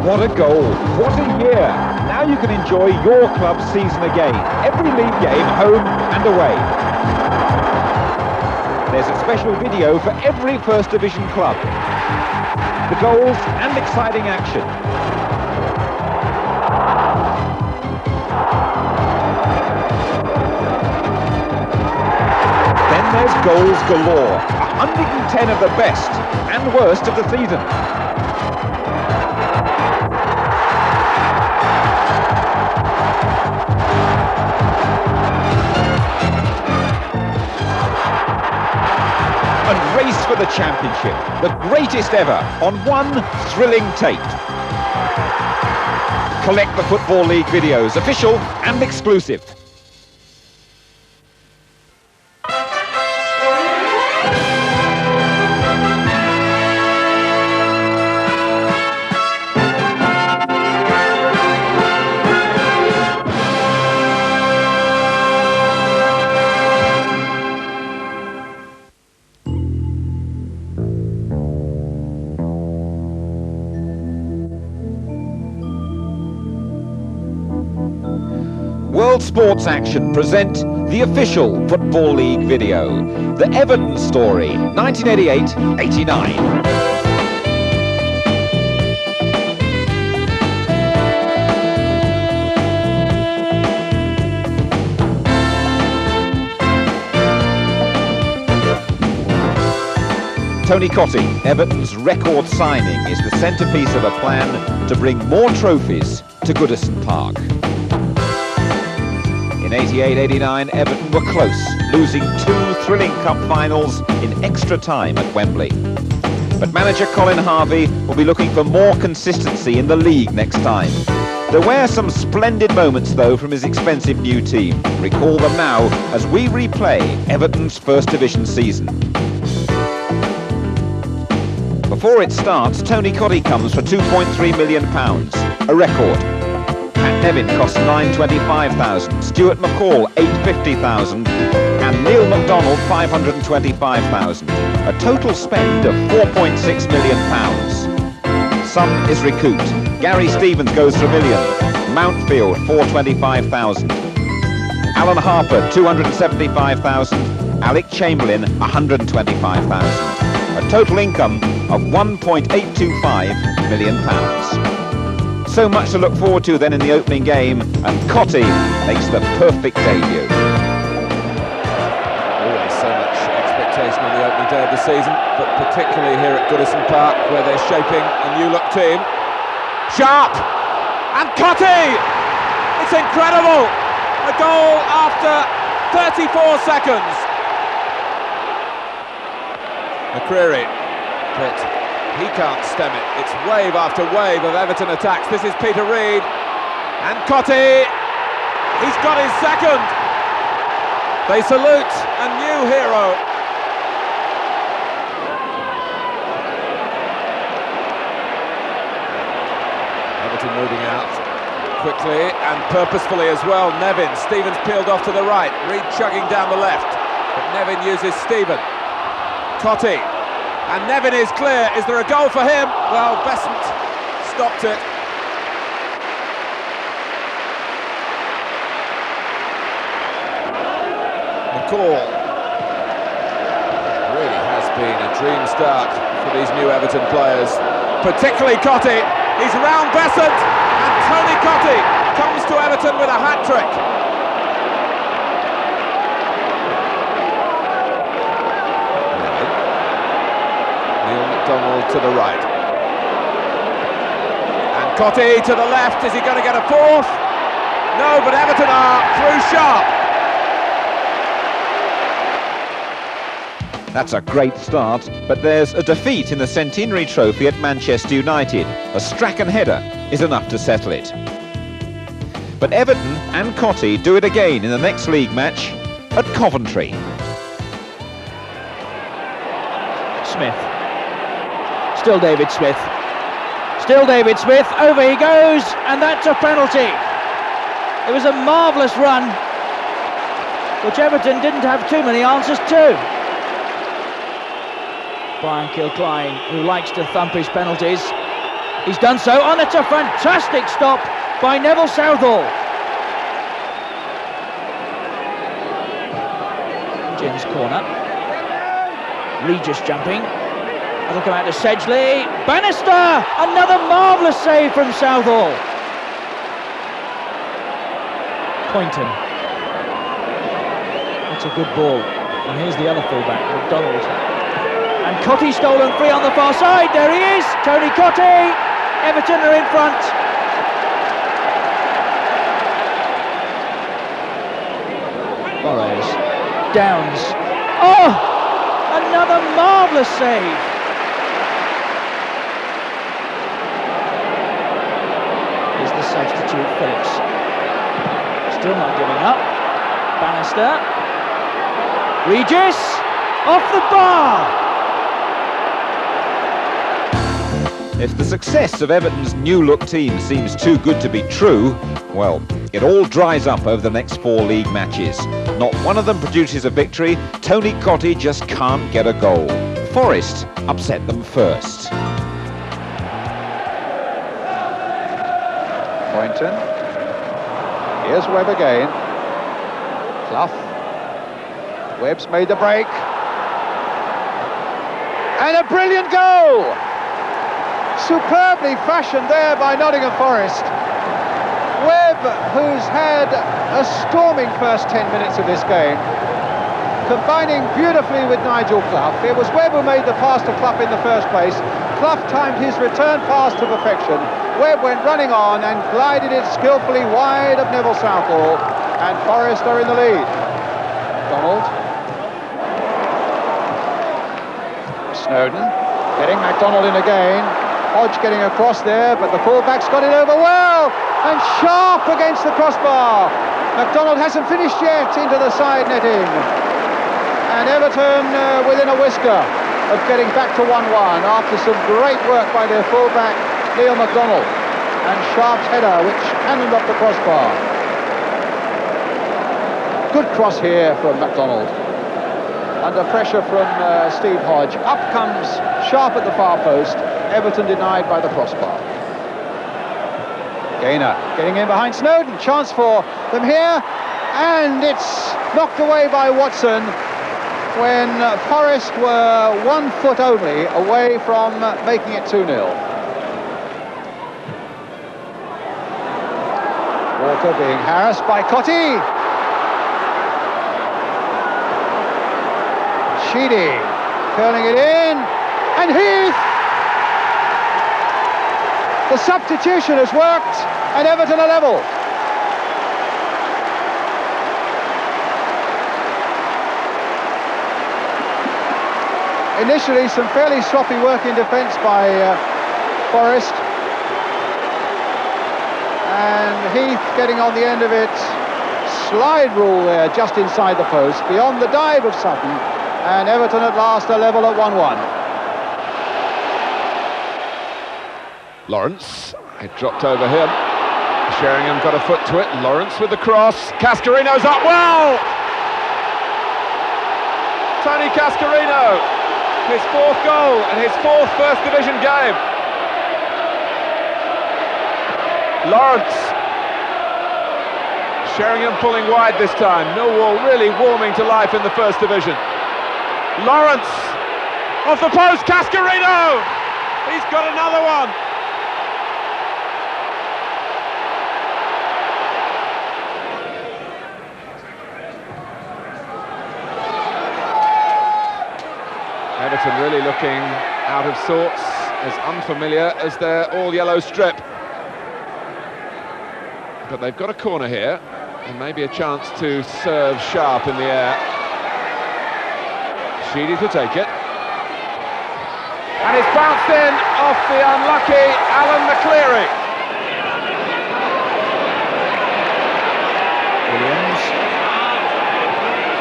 What a goal, what a year. Now you can enjoy your club's season again. Every league game, home and away. There's a special video for every First Division club. The goals and exciting action. Then there's goals galore. 110 of the best and worst of the season. And race for the championship, the greatest ever, on one thrilling tape. Collect the Football League videos, official and exclusive. World Sports Action present the official Football League video, the Everton story, 1988-89. Tony Cottee, Everton's record signing, is the centrepiece of a plan to bring more trophies to Goodison Park. In 88-89, Everton were close, losing 2 thrilling cup finals in extra time at Wembley. But manager Colin Harvey will be looking for more consistency in the league next time. There were some splendid moments, though, from his expensive new team. Recall them now as we replay Everton's First Division season. Before it starts, Tony Cottee comes for £2.3 million, a record. Nevin cost £925,000, Stuart McCall £850,000 and Neil MacDonald £525,000. A total spend of £4.6 million. Some is recouped. Gary Stevens goes for £1 million, Mountfield £425,000, Alan Harper £275,000, Alec Chamberlain £125,000. A total income of £1.825 million. So much to look forward to then in the opening game, and Cottee makes the perfect debut. Always so much expectation on the opening day of the season, but particularly here at Goodison Park, where they're shaping a new-look team. Sharp! And Cottee! It's incredible! A goal after 34 seconds. McCreary, but he can't stem it. It's wave after wave of Everton attacks. This is Peter Reid. And Cottee, he's got his second. They salute a new hero. Everton moving out quickly and purposefully as well. Nevin, Stevens peeled off to the right. Reid chugging down the left. But Nevin uses Stephen. Cottee. And Nevin is clear. Is there a goal for him? Well, Besant stopped it. McCall. It really has been a dream start for these new Everton players. Particularly Cottee. He's round Besant. And Tony Cottee comes to Everton with a hat-trick. Donald to the right. And Cottee to the left. Is he going to get a fourth? No, but Everton are through sharp. That's a great start, but there's a defeat in the Centenary Trophy at Manchester United. A Strachan header is enough to settle it. But Everton and Cottee do it again in the next league match at Coventry. Smith. Still David Smith. Still David Smith. Over he goes, and that's a penalty. It was a marvellous run, which Everton didn't have too many answers to. Brian Kilcline, who likes to thump his penalties, He's done so, and it's a fantastic stop by Neville Southall. Jin's corner. Regis jumping. That'll come out to Sedgley. Bannister! Another marvellous save from Southall. Poynton. That's a good ball. And here's the other fullback, McDonald. And Cotty stolen free on the far side. There he is, Tony Cotty. Everton are in front. Borrows. Downs. Oh! Another marvellous save. Here's the substitute, Phillips. Still not giving up. Bannister. Regis. Off the bar. If the success of Everton's new-look team seems too good to be true, well, it all dries up over the next 4 league matches. Not one of them produces a victory. Tony Cotty just can't get a goal. Forest upset them first. Poynton. Here's Webb again. Clough. Webb's made the break. And a brilliant goal! Superbly fashioned there by Nottingham Forest. Webb, who's had a storming first 10 minutes of this game, combining beautifully with Nigel Clough. It was Webb who made the pass to Clough in the first place. Clough timed his return pass to perfection. Webb went running on and glided it skillfully wide of Neville Southall, and Forest are in the lead. Donald. Snowden getting MacDonald in again. Hodge getting across there, but the fullback's got it over well, and Sharp against the crossbar. MacDonald hasn't finished yet into the side netting, and Everton within a whisker of getting back to 1-1 after some great work by their fullback Neil MacDonald, and Sharp's header which cannoned up the crossbar. Good cross here from MacDonald. Under pressure from Steve Hodge. Up comes Sharp at the far post. Everton denied by the crossbar. Gaynor getting in behind Snowden. Chance for them here. And it's knocked away by Watson when Forest were 1 foot only away from making it 2-0. Walker being harassed by Cotty. Sheedy curling it in, and Heath! The substitution has worked, and Everton are level. Initially some fairly sloppy work in defence by Forest, and Heath getting on the end of it. Slide rule there just inside the post, beyond the dive of Sutton. And Everton at last are level at 1-1. Lawrence, it dropped over him. Sheringham got a foot to it. Lawrence with the cross. Cascarino's up well! Tony Cascarino, his 4th goal and his 4th First Division game. Lawrence. Sheringham pulling wide this time. Millwall really warming to life in the First Division. Lawrence, off the post, Cascarino! He's got another one! Everton really looking out of sorts, as unfamiliar as their all-yellow strip. But they've got a corner here, and maybe a chance to serve Sharp in the air. Sheedy to take it, and it's bounced in off the unlucky Alan McCleary. Williams,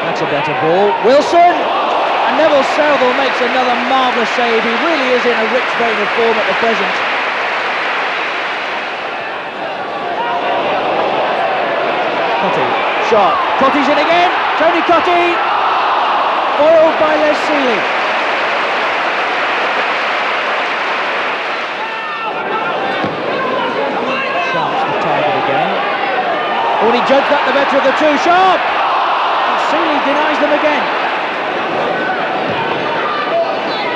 that's a better ball. Wilson, and Neville Southall makes another marvellous save. He really is in a rich vein of form at the present. Cotty, Sharp, Cotty's in again. Tony Cotty. Foiled by Les Seeley. Would he judge that the better of the two? Sharp! And Seeley denies them again.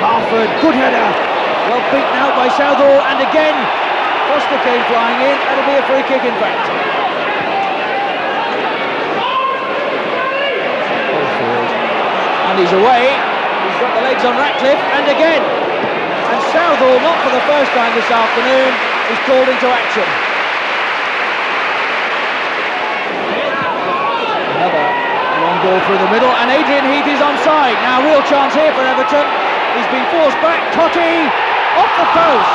Barford, good header. Well beaten out by Southall, and again Foster came flying in. That'll be a free kick, in fact. And he's away. He's got the legs on Ratcliffe, and again. And Southall, not for the first time this afternoon, is called into action. Another long ball through the middle, and Adrian Heath is onside. Now, real chance here for Everton. He's been forced back. Totti off the post.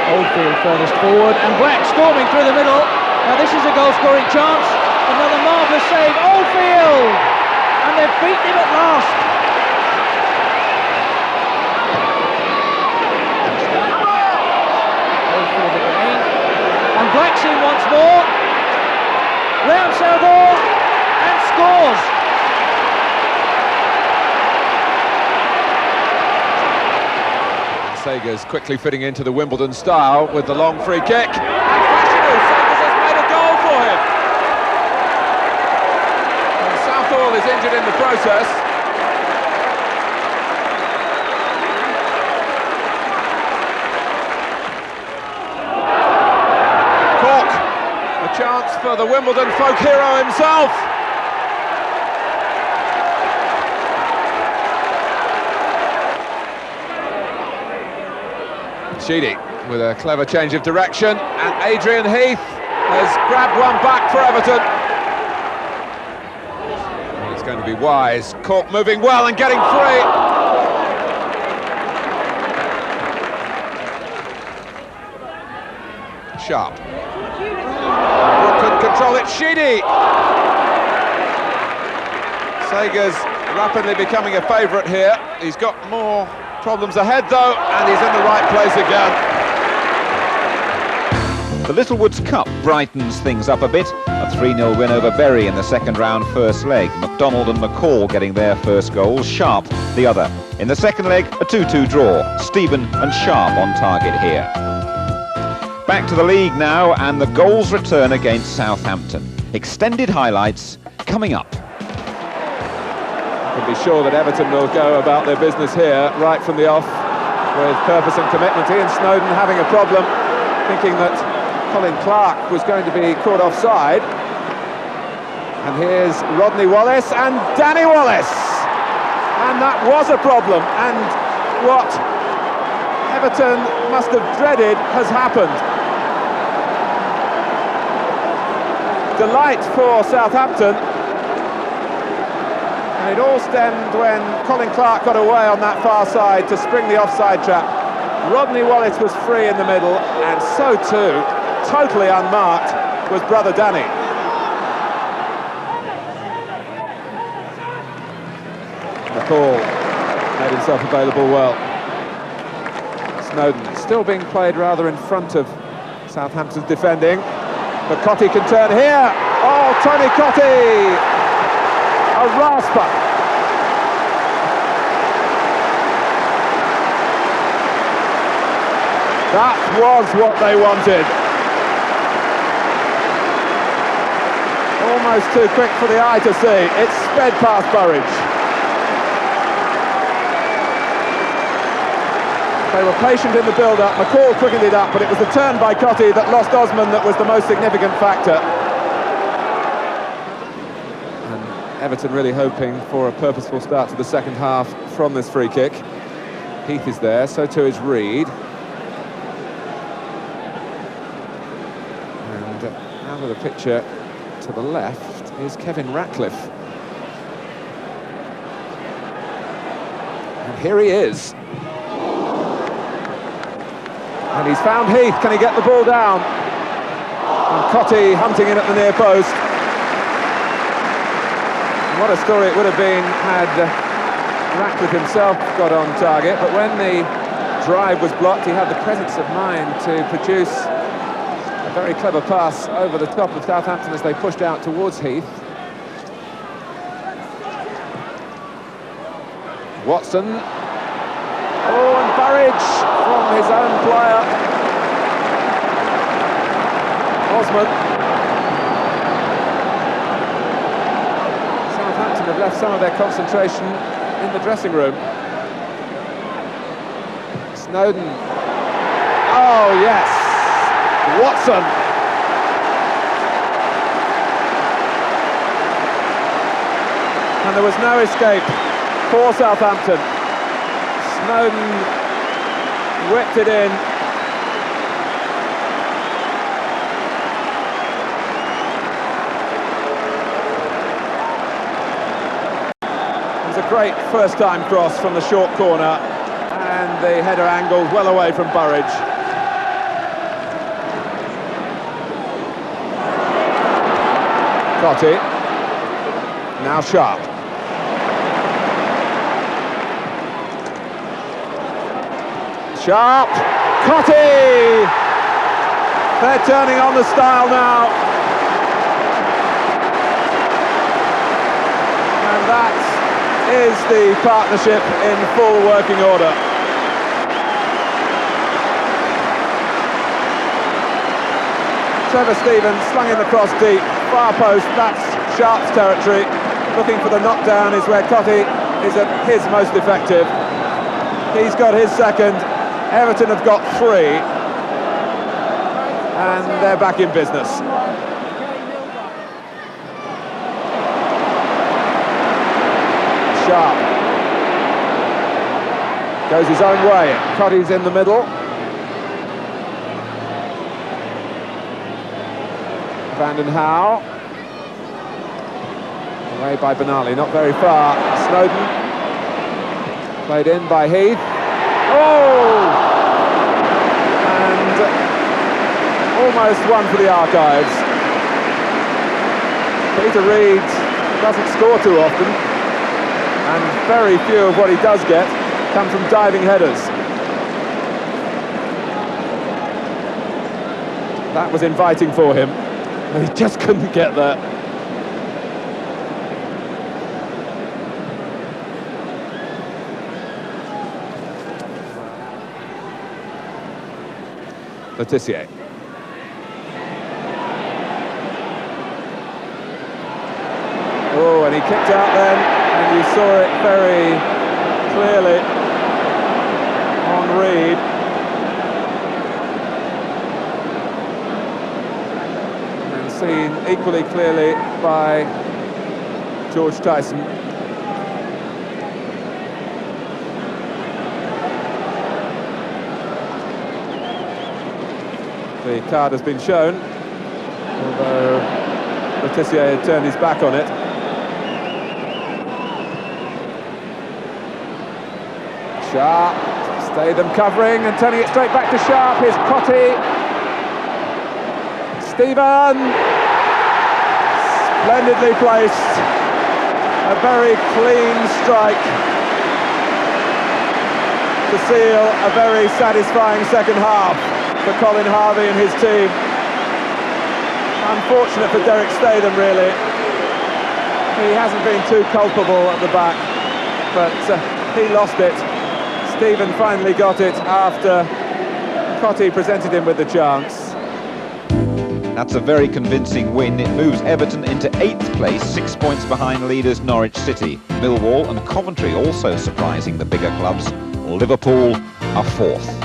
Oldfield furthest forward, and Black storming through the middle. Now, this is a goal-scoring chance. Another marvellous save. Oldfield! And they've beaten him at last. Oldfield again. And Blackseen once more. Round Southall and scores. Sagers quickly fitting into the Wimbledon style with the long free kick. Sagers has made a goal for him. And Southall is injured in the process. Cork, a chance for the Wimbledon folk hero himself. Sheedy with a clever change of direction, and Adrian Heath has grabbed one back for Everton. It's going to be wise. Cork moving well and getting free. Sharp. Brook couldn't control it. Sheedy. Sagers rapidly becoming a favourite here. He's got more problems ahead though, and he's in the right place again. The Littlewoods Cup brightens things up a bit. A 3-0 win over Bury in the second round first leg. MacDonald and McCall getting their first goals, Sharp the other. In the second leg, a 2-2 draw. Stephen and Sharp on target here. Back to the league now, and the goals return against Southampton. Extended highlights coming up. Can be sure that Everton will go about their business here right from the off with purpose and commitment. Ian Snowden having a problem, thinking that Colin Clark was going to be caught offside. And here's Rodney Wallace and Danny Wallace, and that was a problem, and what Everton must have dreaded has happened. Delight for Southampton. And it all stemmed when Colin Clark got away on that far side to spring the offside trap. Rodney Wallace was free in the middle, and so too, totally unmarked, was brother Danny. McCall made himself available well. Snowden still being played rather in front of Southampton's defending, but Cottee can turn here. Oh, Tony Cottee! A rasper. That was what they wanted. Almost too quick for the eye to see. It sped past Burridge. They were patient in the build-up. McCall quickened it up, but it was the turn by Cottee that lost Osman that was the most significant factor. Everton really hoping for a purposeful start to the second half from this free kick. Heath is there, so too is Reid. And out of the picture to the left is Kevin Ratcliffe. And here he is. And he's found Heath. Can he get the ball down? And Cottee hunting in at the near post. What a story it would have been had Ratcliffe himself got on target, but when the drive was blocked, he had the presence of mind to produce a very clever pass over the top of Southampton as they pushed out towards Heath. Watson. Oh, and Burridge from his own player. Osman. left some of their concentration in the dressing room. Snowden. Oh, yes. Watson. And there was no escape for Southampton. Snowden whipped it in. It was a great first-time cross from the short corner, and the header angled well away from Burridge. Totti. Now Sharp. Sharp, Totti! They're turning on the style now. And that is the partnership in full working order. Trevor Stevens slung in the cross deep, far post, that's Sharp's territory. Looking for the knockdown is where Totti is at his most effective. He's got his second. Everton have got 3, and they're back in business. Sharp goes his own way. Totti's in the middle. Vanden Hauwe. Away by Benali, not very far. Snowden. Played in by Heath. Oh! And almost one for the archives. Peter Reid doesn't score too often, and very few of what he does get come from diving headers. That was inviting for him, but he just couldn't get there. Letitia. Oh, and he kicked out then, and you saw it very clearly on Reid. And seen equally clearly by George Tyson. The card has been shown, although Letitia had turned his back on it. Sharp, stay them covering and turning it straight back to Sharp. Here's Totti. Stephen! Splendidly placed. A very clean strike to seal a very satisfying second half for Colin Harvey and his team. Unfortunate for Derek Statham, really. He hasn't been too culpable at the back, but he lost it. Stephen finally got it after Totti presented him with the chance. That's a very convincing win. It moves Everton into 8th place, 6 points behind leaders Norwich City. Millwall and Coventry also surprising the bigger clubs. Liverpool are 4th.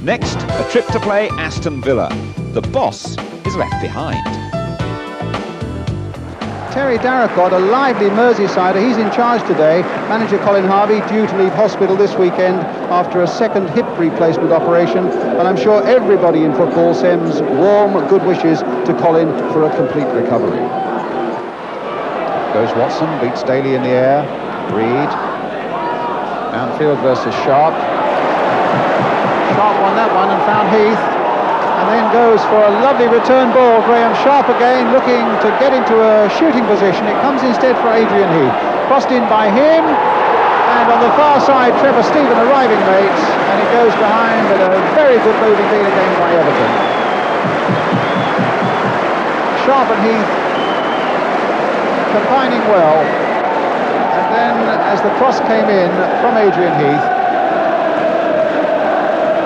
Next, a trip to play Aston Villa. The boss is left behind. Terry Darracott, a lively Merseysider, he's in charge today. Manager Colin Harvey due to leave hospital this weekend after a second hip replacement operation, and I'm sure everybody in football sends warm good wishes to Colin for a complete recovery. Goes Watson, beats Daly in the air. Reid. Downfield versus Sharp. Sharp won that one and found Heath, and then goes for a lovely return ball. Graham Sharp again looking to get into a shooting position. It comes instead for Adrian Heath. Crossed in by him, and on the far side Trevor Stephen arriving late, and it goes behind with a very good moving lead again by Everton. Sharp and Heath combining well, and then as the cross came in from Adrian Heath,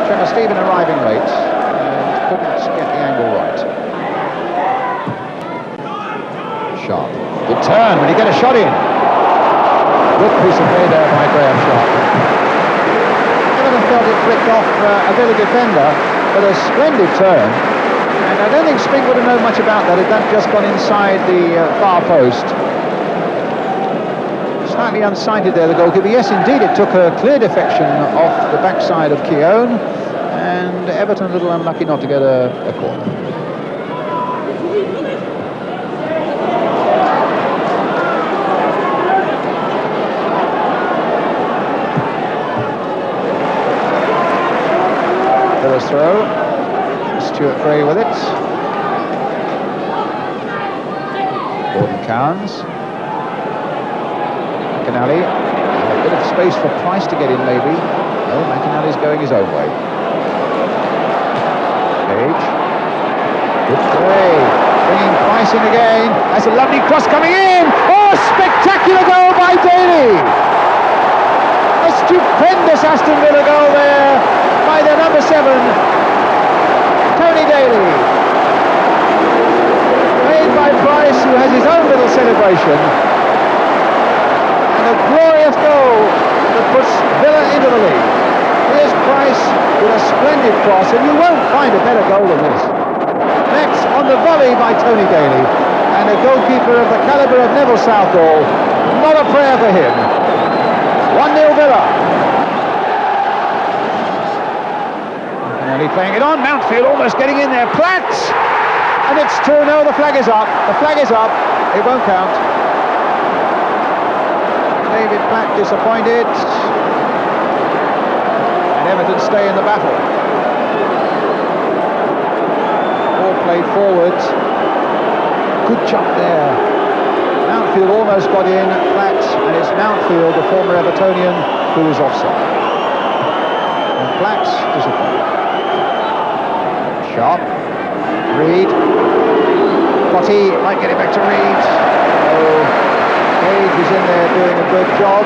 Trevor Stephen arriving late and couldn't get the angle right. Sharp, good turn when he get a shot in. Good piece of play there by Graham Sharp. Everton felt it flicked off a bit of defender, but a splendid turn. And I don't think Spink would have known much about that. It had just gone inside the far post. Slightly unsighted there, the goalkeeper. Yes, indeed, it took a clear defection off the backside of Keown, and Everton a little unlucky not to get a corner. Villa's throw. Stuart Gray with it. Gordon Cowans. McInally. A bit of space for Price to get in, maybe. No, McInally's going his own way. Page. Good play. Bringing Price in again. That's a lovely cross coming in. Oh, spectacular goal by Daly. A stupendous Aston Villa goal there by their number 7. Tony Daly, made by Price, who has his own little celebration, and a glorious goal that puts Villa into the lead. Here's Price with a splendid cross, and you won't find a better goal than this. Next on the volley by Tony Daly, and a goalkeeper of the calibre of Neville Southall, not a prayer for him. 1-0 Villa. Playing it on, Mountfield almost getting in there, Platt! And it's 2-0, the flag is up, it won't count. David Platt disappointed. And Everton stay in the battle. Ball played forward. Good jump there. Mountfield almost got in, Platt, and it's Mountfield, the former Evertonian, who is offside. And Platt disappointed. Sharp, Reed, Potty might get it back to Reed. Oh, Page is in there doing a good job.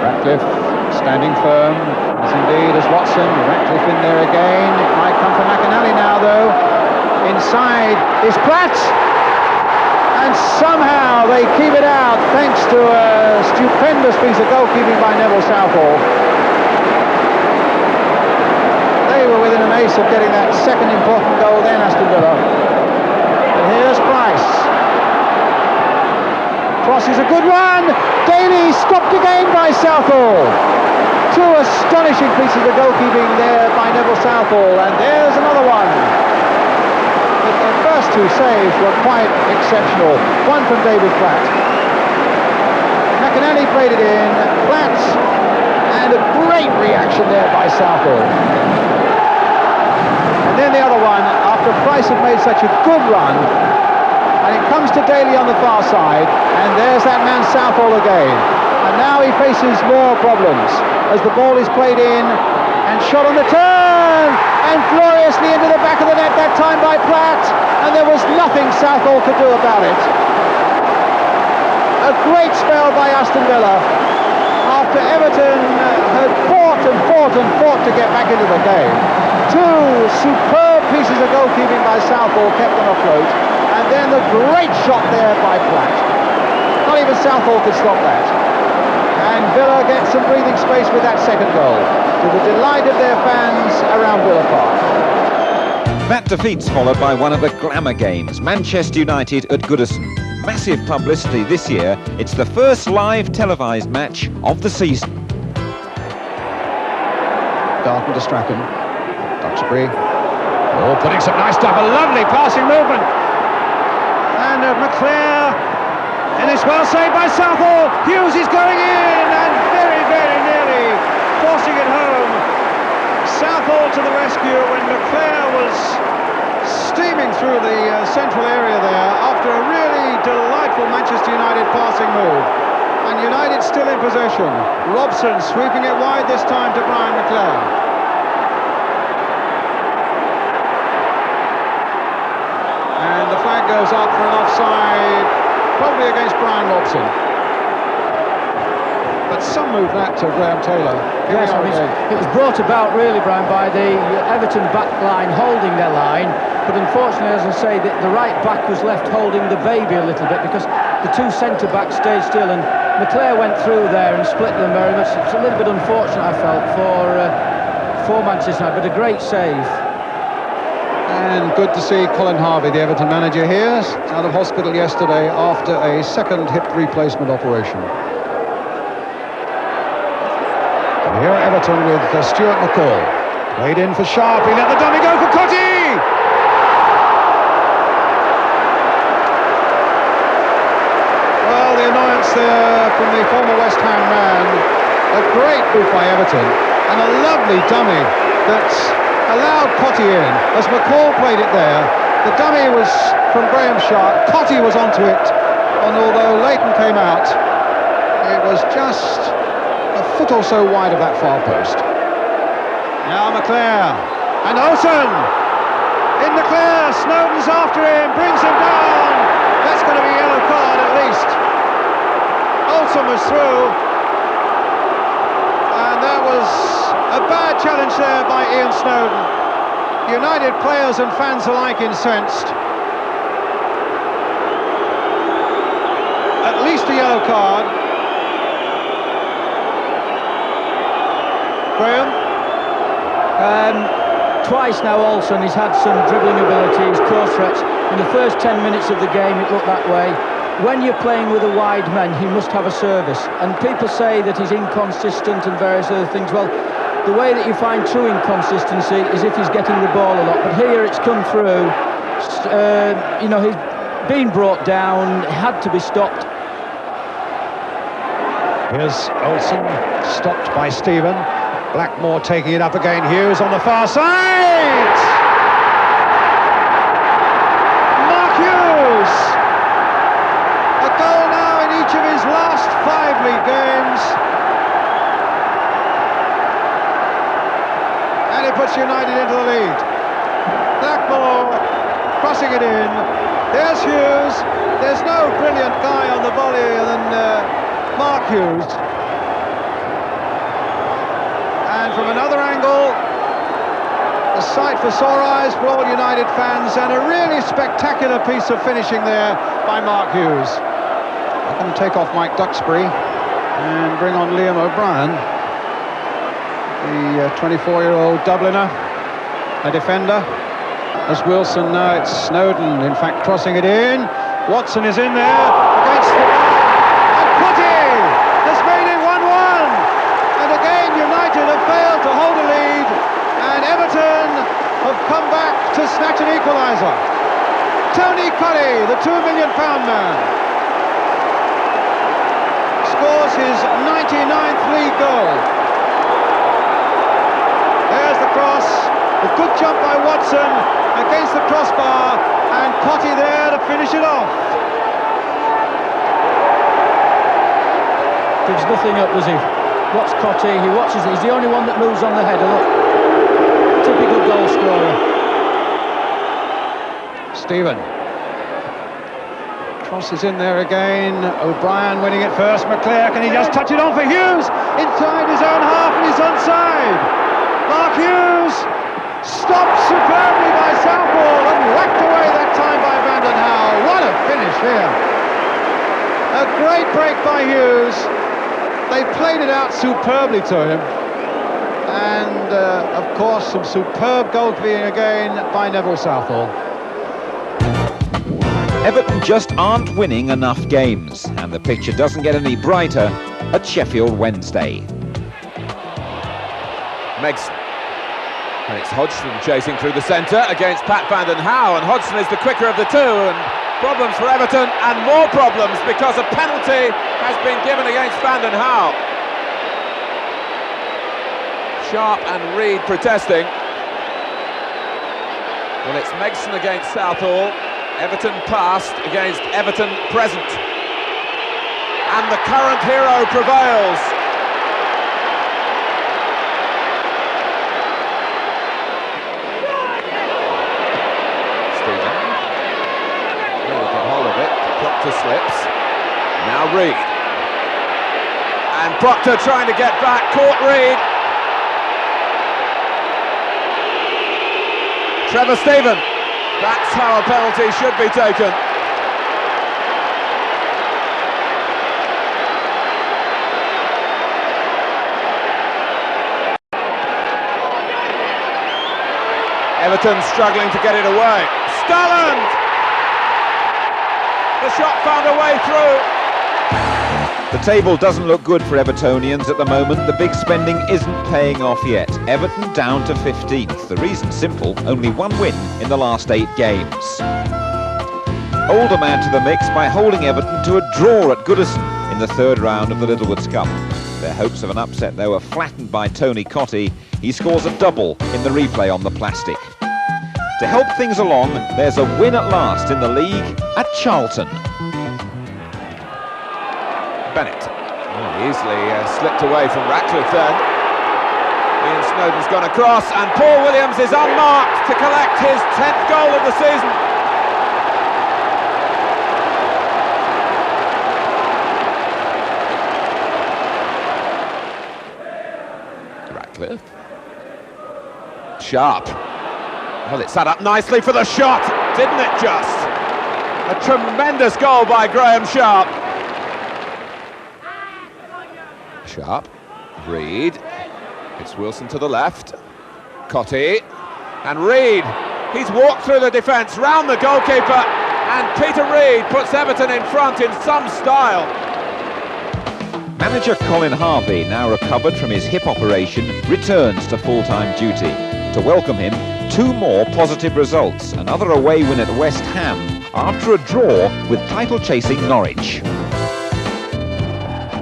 Ratcliffe standing firm, as indeed as Watson. Ratcliffe in there again. It might come from McInally now, though. Inside is Platt, and somehow they keep it out thanks to a stupendous piece of goalkeeping by Neville Southall. Were within an ace of getting that second important goal then, Aston Villa. And here's Price. Cross is a good run. Daly stopped again by Southall. Two astonishing pieces of goalkeeping there by Neville Southall, and there's another one. But the first two saves were quite exceptional. One from David Platt. McInally played it in. Platt, and a great reaction there by Southall. And then the other one, after Price had made such a good run, and it comes to Daly on the far side, and there's that man Southall again. And now he faces more problems as the ball is played in and shot on the turn, and gloriously into the back of the net that time by Platt, and there was nothing Southall could do about it. A great spell by Aston Villa after Everton had fought to get back into the game. Two superb pieces of goalkeeping by Southall kept them afloat, and then the great shot there by Platt. Not even Southall could stop that. And Villa get some breathing space with that second goal, to the delight of their fans around Villa Park. That defeat's followed by one of the glamour games, Manchester United at Goodison. Massive publicity this year. It's the first live televised match of the season. Darton to Strachan. Duxbury. Oh, putting some nice stuff. A lovely passing movement. And McClare. And it's well saved by Southall. Hughes is going in and very, very nearly forcing it home. Southall to the rescue when McClare was steaming through the central area there after a really delightful Manchester United passing move. And United still in possession. Robson sweeping it wide this time to Brian McClare. And the flag goes up for an offside, probably against Brian Robson. But But some move that to Graham Taylor. Here Yes, we I are mean, again. it was brought about really, Brian, by the Everton back line holding their line, but unfortunately, as I say, the right back was left holding the baby a little bit because the two centre-backs stayed still, and McClare went through there and split them very much. It's a little bit unfortunate, I felt, for Manchester United, but a great save. And good to see Colin Harvey, the Everton manager here, out of hospital yesterday after a second hip replacement operation. And here Everton with Stuart McCall. Played in for Sharp, he let the dummy go for Cottee! Well, the annoyance there from the former West Ham man. A great move by Everton, and a lovely dummy that's allowed Cottee in, as McCall played it there. The dummy was from Graham Sharp, Cottee was onto it, and although Leighton came out, it was just a foot or so wide of that far post. Now McClare, and Olsen! In the clear, Snowden's after him, brings him down! That's going to be a yellow card at least. Olsen was through, and that was a bad challenge there by Ian Snowden. United players and fans alike incensed. At least a yellow card. Graham? Twice now Olsen, he's had some dribbling abilities, close threats. In the first 10 minutes of the game it looked that way. When you're playing with a wide man, he must have a service. And people say that he's inconsistent and various other things. Well, the way that you find true inconsistency is if he's getting the ball a lot. But here it's come through. You know, he's been brought down, had to be stopped. Here's Olsen, stopped by Stephen. Blackmore taking it up again. Hughes on the far side! Mark Hughes! A goal now in each of his last 5 league games. And it puts United into the lead. Blackmore crossing it in. There's Hughes. There's no brilliant guy on the volley than Mark Hughes. And from another angle, a sight for sore eyes for all United fans, and a really spectacular piece of finishing there by Mark Hughes. I'm going to take off Mike Duxbury and bring on Liam O'Brien, the 24-year-old Dubliner, a defender. As Wilson, now it's Snowden, in fact, crossing it in. Watson is in there against the bar, and Cottee has made it 1-1. And again, United have failed to hold a lead, and Everton have come back to snatch an equaliser. Tony Cottee, the £2 million man, scores his 99th league goal. There's the cross, a good jump by Watson against the crossbar, and Cottee there to finish it off. Gives nothing up, does he? Watch Cottee, he watches it, he's the only one that moves on the header, look. Typical goal scorer. Stephen. Cross is in there again. O'Brien winning it first. McClare, can he just touch it on for Hughes? Inside his own half and he's onside. Mark Hughes stopped superbly by Southall and whacked away that time by Vanden Howell. What a finish here. A great break by Hughes. They played it out superbly to him. And, of course, some superb goalkeeping again by Neville Southall. Everton just aren't winning enough games, and the picture doesn't get any brighter at Sheffield Wednesday. Megson. And it's Hodgson chasing through the centre against Pat Vanden Howell, and Hodgson is the quicker of the two, and problems for Everton, and more problems because a penalty has been given against Vanden Howell. Sharp and Reed protesting. Well, it's Megson against Southall. Everton past against Everton present. And the current hero prevails. Stephen. Really got hold of it. Proctor slips. Now Reed. And Proctor trying to get back, caught Reed. Trevor Steven. That's how a penalty should be taken. Everton struggling to get it away. Stalland! The shot found a way through. The table doesn't look good for Evertonians at the moment. The big spending isn't paying off yet. Everton down to 15th. The reason's simple, only one win in the last 8 games. Older man to the mix by holding Everton to a draw at Goodison in the 3rd round of the Littlewoods Cup. Their hopes of an upset, though, are flattened by Tony Cottee. He scores a double in the replay on the plastic. To help things along, there's a win at last in the league at Charlton. Bennett. Easily slipped away from Ratcliffe then. Ian Snowden's gone across and Paul Williams is unmarked to collect his 10th goal of the season. Ratcliffe. Sharp. Well, it sat up nicely for the shot, didn't it just? A tremendous goal by Graham Sharp. Sharp, Reed, it's Wilson to the left, Cottee, and Reed, he's walked through the defence, round the goalkeeper, and Peter Reed puts Everton in front in some style. Manager Colin Harvey, now recovered from his hip operation, returns to full-time duty. To welcome him, 2 more positive results, another away win at West Ham, after a draw with title-chasing Norwich.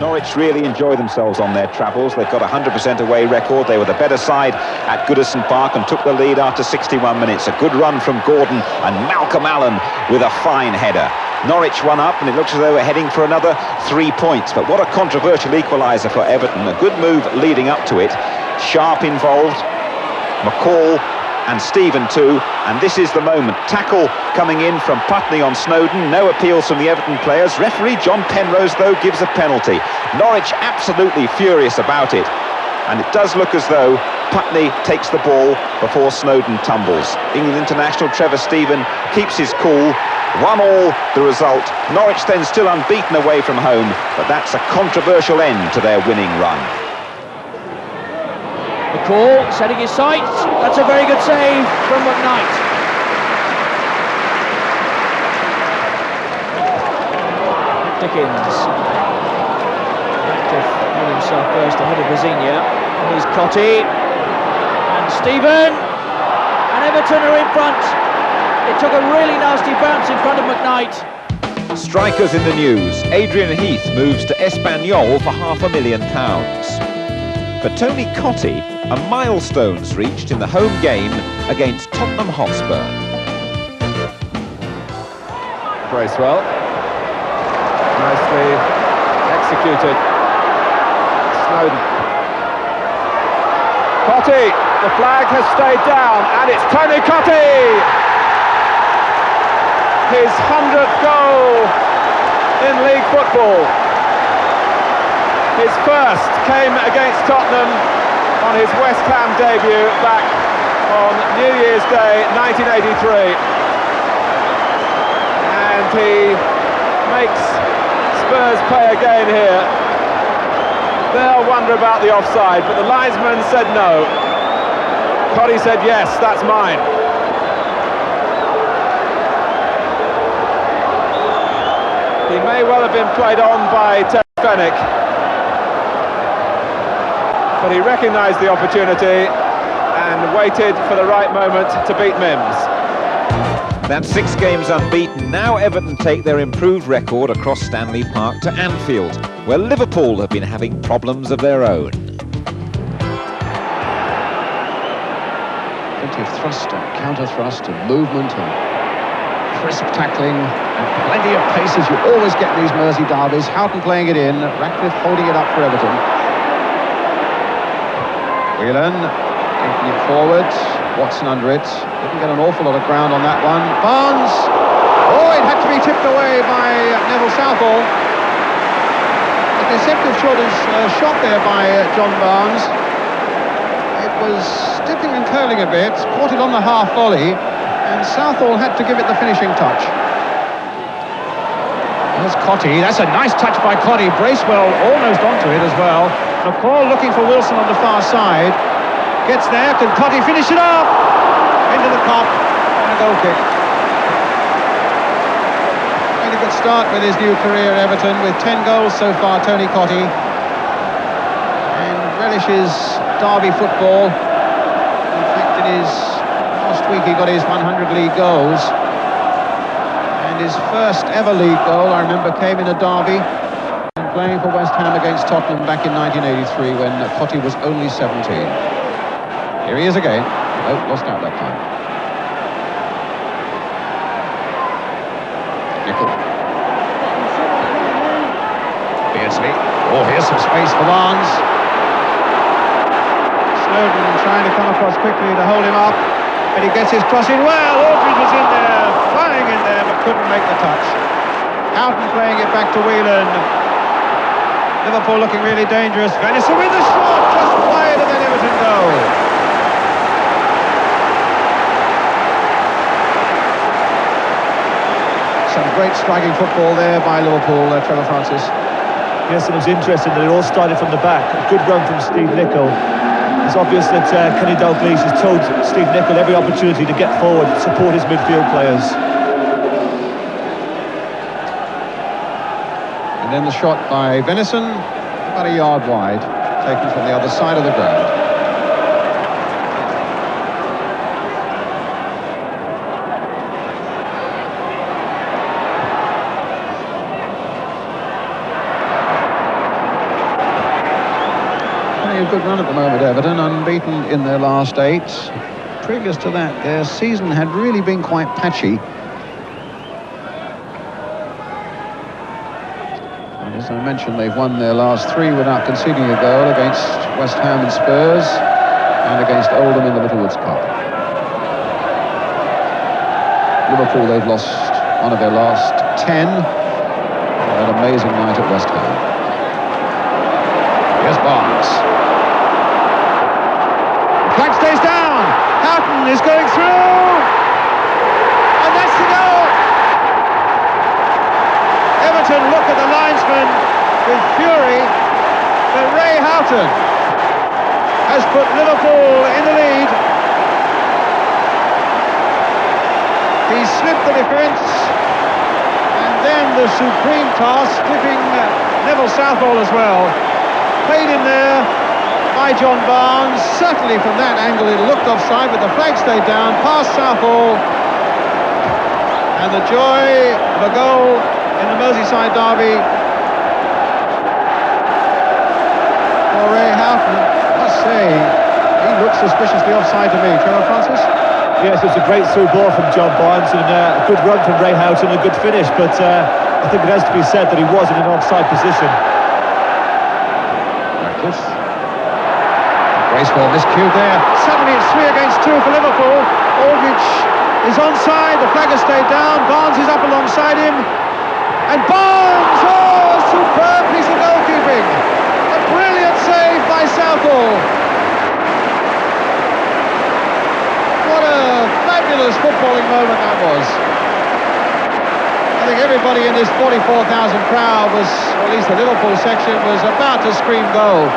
Norwich really enjoy themselves on their travels. They've got a 100% away record. They were the better side at Goodison Park and took the lead after 61 minutes. A good run from Gordon and Malcolm Allen with a fine header. Norwich won up and it looks as though we're heading for another 3 points. But what a controversial equaliser for Everton. A good move leading up to it. Sharp involved, McCall and Stephen too, and this is the moment. Tackle coming in from Putney on Snowden, no appeals from the Everton players. Referee John Penrose though gives a penalty. Norwich absolutely furious about it, and it does look as though Putney takes the ball before Snowden tumbles. England international Trevor Steven keeps his cool. 1-1 the result. Norwich then still unbeaten away from home, but that's a controversial end to their winning run. McCall setting his sights. That's a very good save from McKnight. Dickens. Ratcliffe made himself first ahead of Vizinha. Here's Cottee and Stephen, and Everton are in front. It took a really nasty bounce in front of McKnight. Strikers in the news. Adrian Heath moves to Espanyol for £500,000. For Tony Cottee, a milestone's reached in the home game against Tottenham Hotspur. Bracewell, nicely executed. Snowden. Cottee, the flag has stayed down, and it's Tony Cottee! His 100th goal in league football. His first came against Tottenham on his West Ham debut back on New Year's Day 1983. And he makes Spurs pay again here. They'll wonder about the offside, but the linesman said no. Cottee said yes, that's mine. He may well have been played on by Terry Fenwick, but he recognised the opportunity and waited for the right moment to beat Mims. That's 6 games unbeaten. Now Everton take their improved record across Stanley Park to Anfield, where Liverpool have been having problems of their own. Plenty of thrust and counter-thrust and movement and crisp tackling and plenty of pace as you always get in these Mersey derbies. Houghton playing it in, Ratcliffe holding it up for Everton. Whelan taking it forward, Watson under it. Didn't get an awful lot of ground on that one. Barnes! Oh, it had to be tipped away by Neville Southall. A deceptive shot there by John Barnes. It was dipping and curling a bit, caught it on the half volley, and Southall had to give it the finishing touch. There's Cotty. That's a nice touch by Cotty. Bracewell almost onto it as well. McCall looking for Wilson on the far side. Gets there. Can Cotty finish it off? Into the Kop and a goal kick. Really good start with his new career, Everton, with 10 goals so far, Tony Cotty. And relishes derby football. In fact, in his last week he got his 100 league goals. And his first ever league goal, I remember, came in a derby and playing for West Ham against Tottenham back in 1983 when Cotty was only 17. Here he is again. Oh, lost out that time. Nickel. Beardsley. Oh, here's some space for Barnes. Snowden trying to come across quickly to hold him up, and he gets his cross in well. Aldridge was in there, flying in there, but couldn't make the touch. Houghton playing it back to Whelan. Liverpool looking really dangerous. Venison with the shot, just wide of an Everton goal. Some great striking football there by Liverpool, Trevor Francis. Yes, and it was interesting that it all started from the back. A good run from Steve Nicol. It's obvious that Kenny Dalglish has told Steve Nicol every opportunity to get forward, support his midfield players. And then the shot by Venison, about a yard wide, taken from the other side of the ground. A good run at the moment, Everton, unbeaten in their last 8. Previous to that, their season had really been quite patchy. And as I mentioned, they've won their last 3 without conceding a goal against West Ham and Spurs and against Oldham in the Littlewoods Cup. Liverpool, they've lost one of their last 10. An amazing night at West Ham. Here's Barnes. Flag stays down. Houghton is going through. And that's the goal. Everton look at the linesman with fury. But Ray Houghton has put Liverpool in the lead. He slipped the defence. And then the supreme task, slipping Neville Southall as well. Played in there by John Barnes. Certainly from that angle it looked offside, but the flag stayed down, past Southall. And the joy of a goal in the Merseyside derby for Ray Houghton. I must say, he looks suspiciously offside to me. Trevor Francis? Yes, it's a great through ball from John Barnes and a good run from Ray Houghton, a good finish, but I think it has to be said that he was in an offside position. Bracewell miscued there. Suddenly it's 3 against 2 for Liverpool. Aldridge is onside. The flag has stayed down. Barnes is up alongside him. And Barnes! Oh, superb piece of goalkeeping. A brilliant save by Southall. What a fabulous footballing moment that was. I think everybody in this 44,000 crowd was, or at least the Liverpool section, was about to scream goal.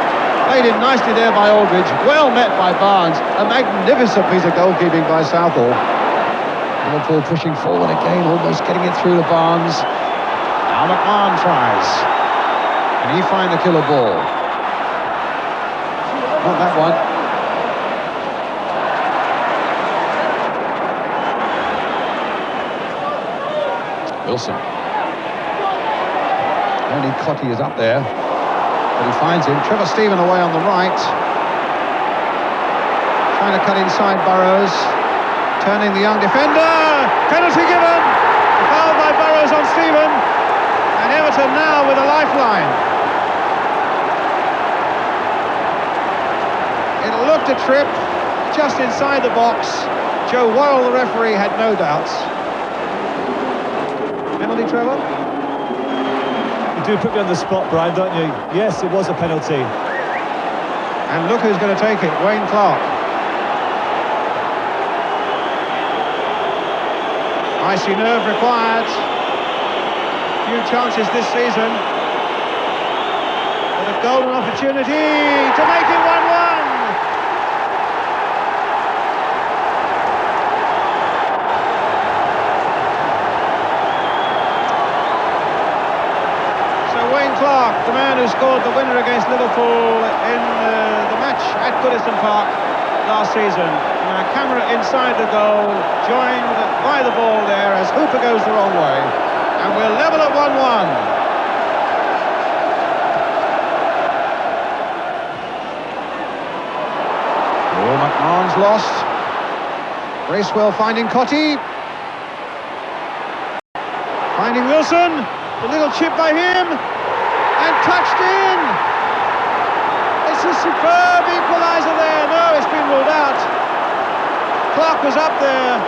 Played in nicely there by Aldridge, well met by Barnes. A magnificent piece of goalkeeping by Southall. Liverpool pushing forward again, almost getting it through to Barnes. Now McMahon tries. Can he find the killer ball? Not that one. Wilson. Only Cotty is up there. But he finds him. Trevor Stephen away on the right. Trying to cut inside Burrows. Turning the young defender. Penalty given. Foul by Burrows on Stephen. And Everton now with a lifeline. It looked a trip just inside the box. Joe Worrell, the referee, had no doubts. Penalty, Trevor? He do put me on the spot, Brian, don't you? Yes, it was a penalty. And look who's going to take it, Wayne Clark. Icy nerve required. Few chances this season. But a golden opportunity to make it 1-1. Clark, the man who scored the winner against Liverpool in the match at Goodison Park last season. Now camera inside the goal, joined by the ball there as Hooper goes the wrong way. And we're level at 1-1. Oh, McMahon's lost. Bracewell finding Cottee. Finding Wilson. The little chip by him. And touched in. It's a superb equaliser there. No, it's been ruled out. Clark was up there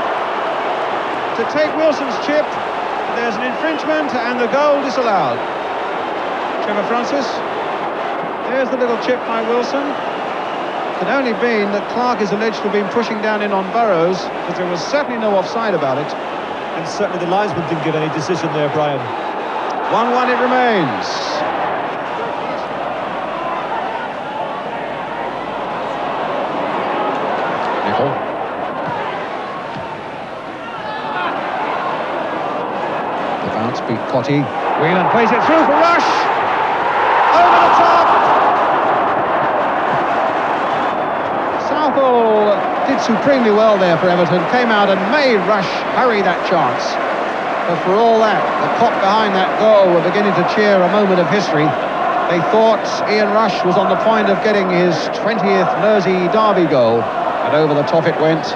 to take Wilson's chip. There's an infringement and the goal disallowed. Trevor Francis. There's the little chip by Wilson. It could only been that Clark is alleged to have been pushing down in on Burrows, because there was certainly no offside about it. And certainly the linesman didn't give any decision there, Brian. 1-1 it remains. The bounce beat Cottee. Whelan plays it through for Rush. Over the top. Southall did supremely well there for Everton. Came out and made Rush hurry that chance. But for all that, the cop behind that goal were beginning to cheer a moment of history. They thought Ian Rush was on the point of getting his 20th Mersey derby goal. And over the top it went.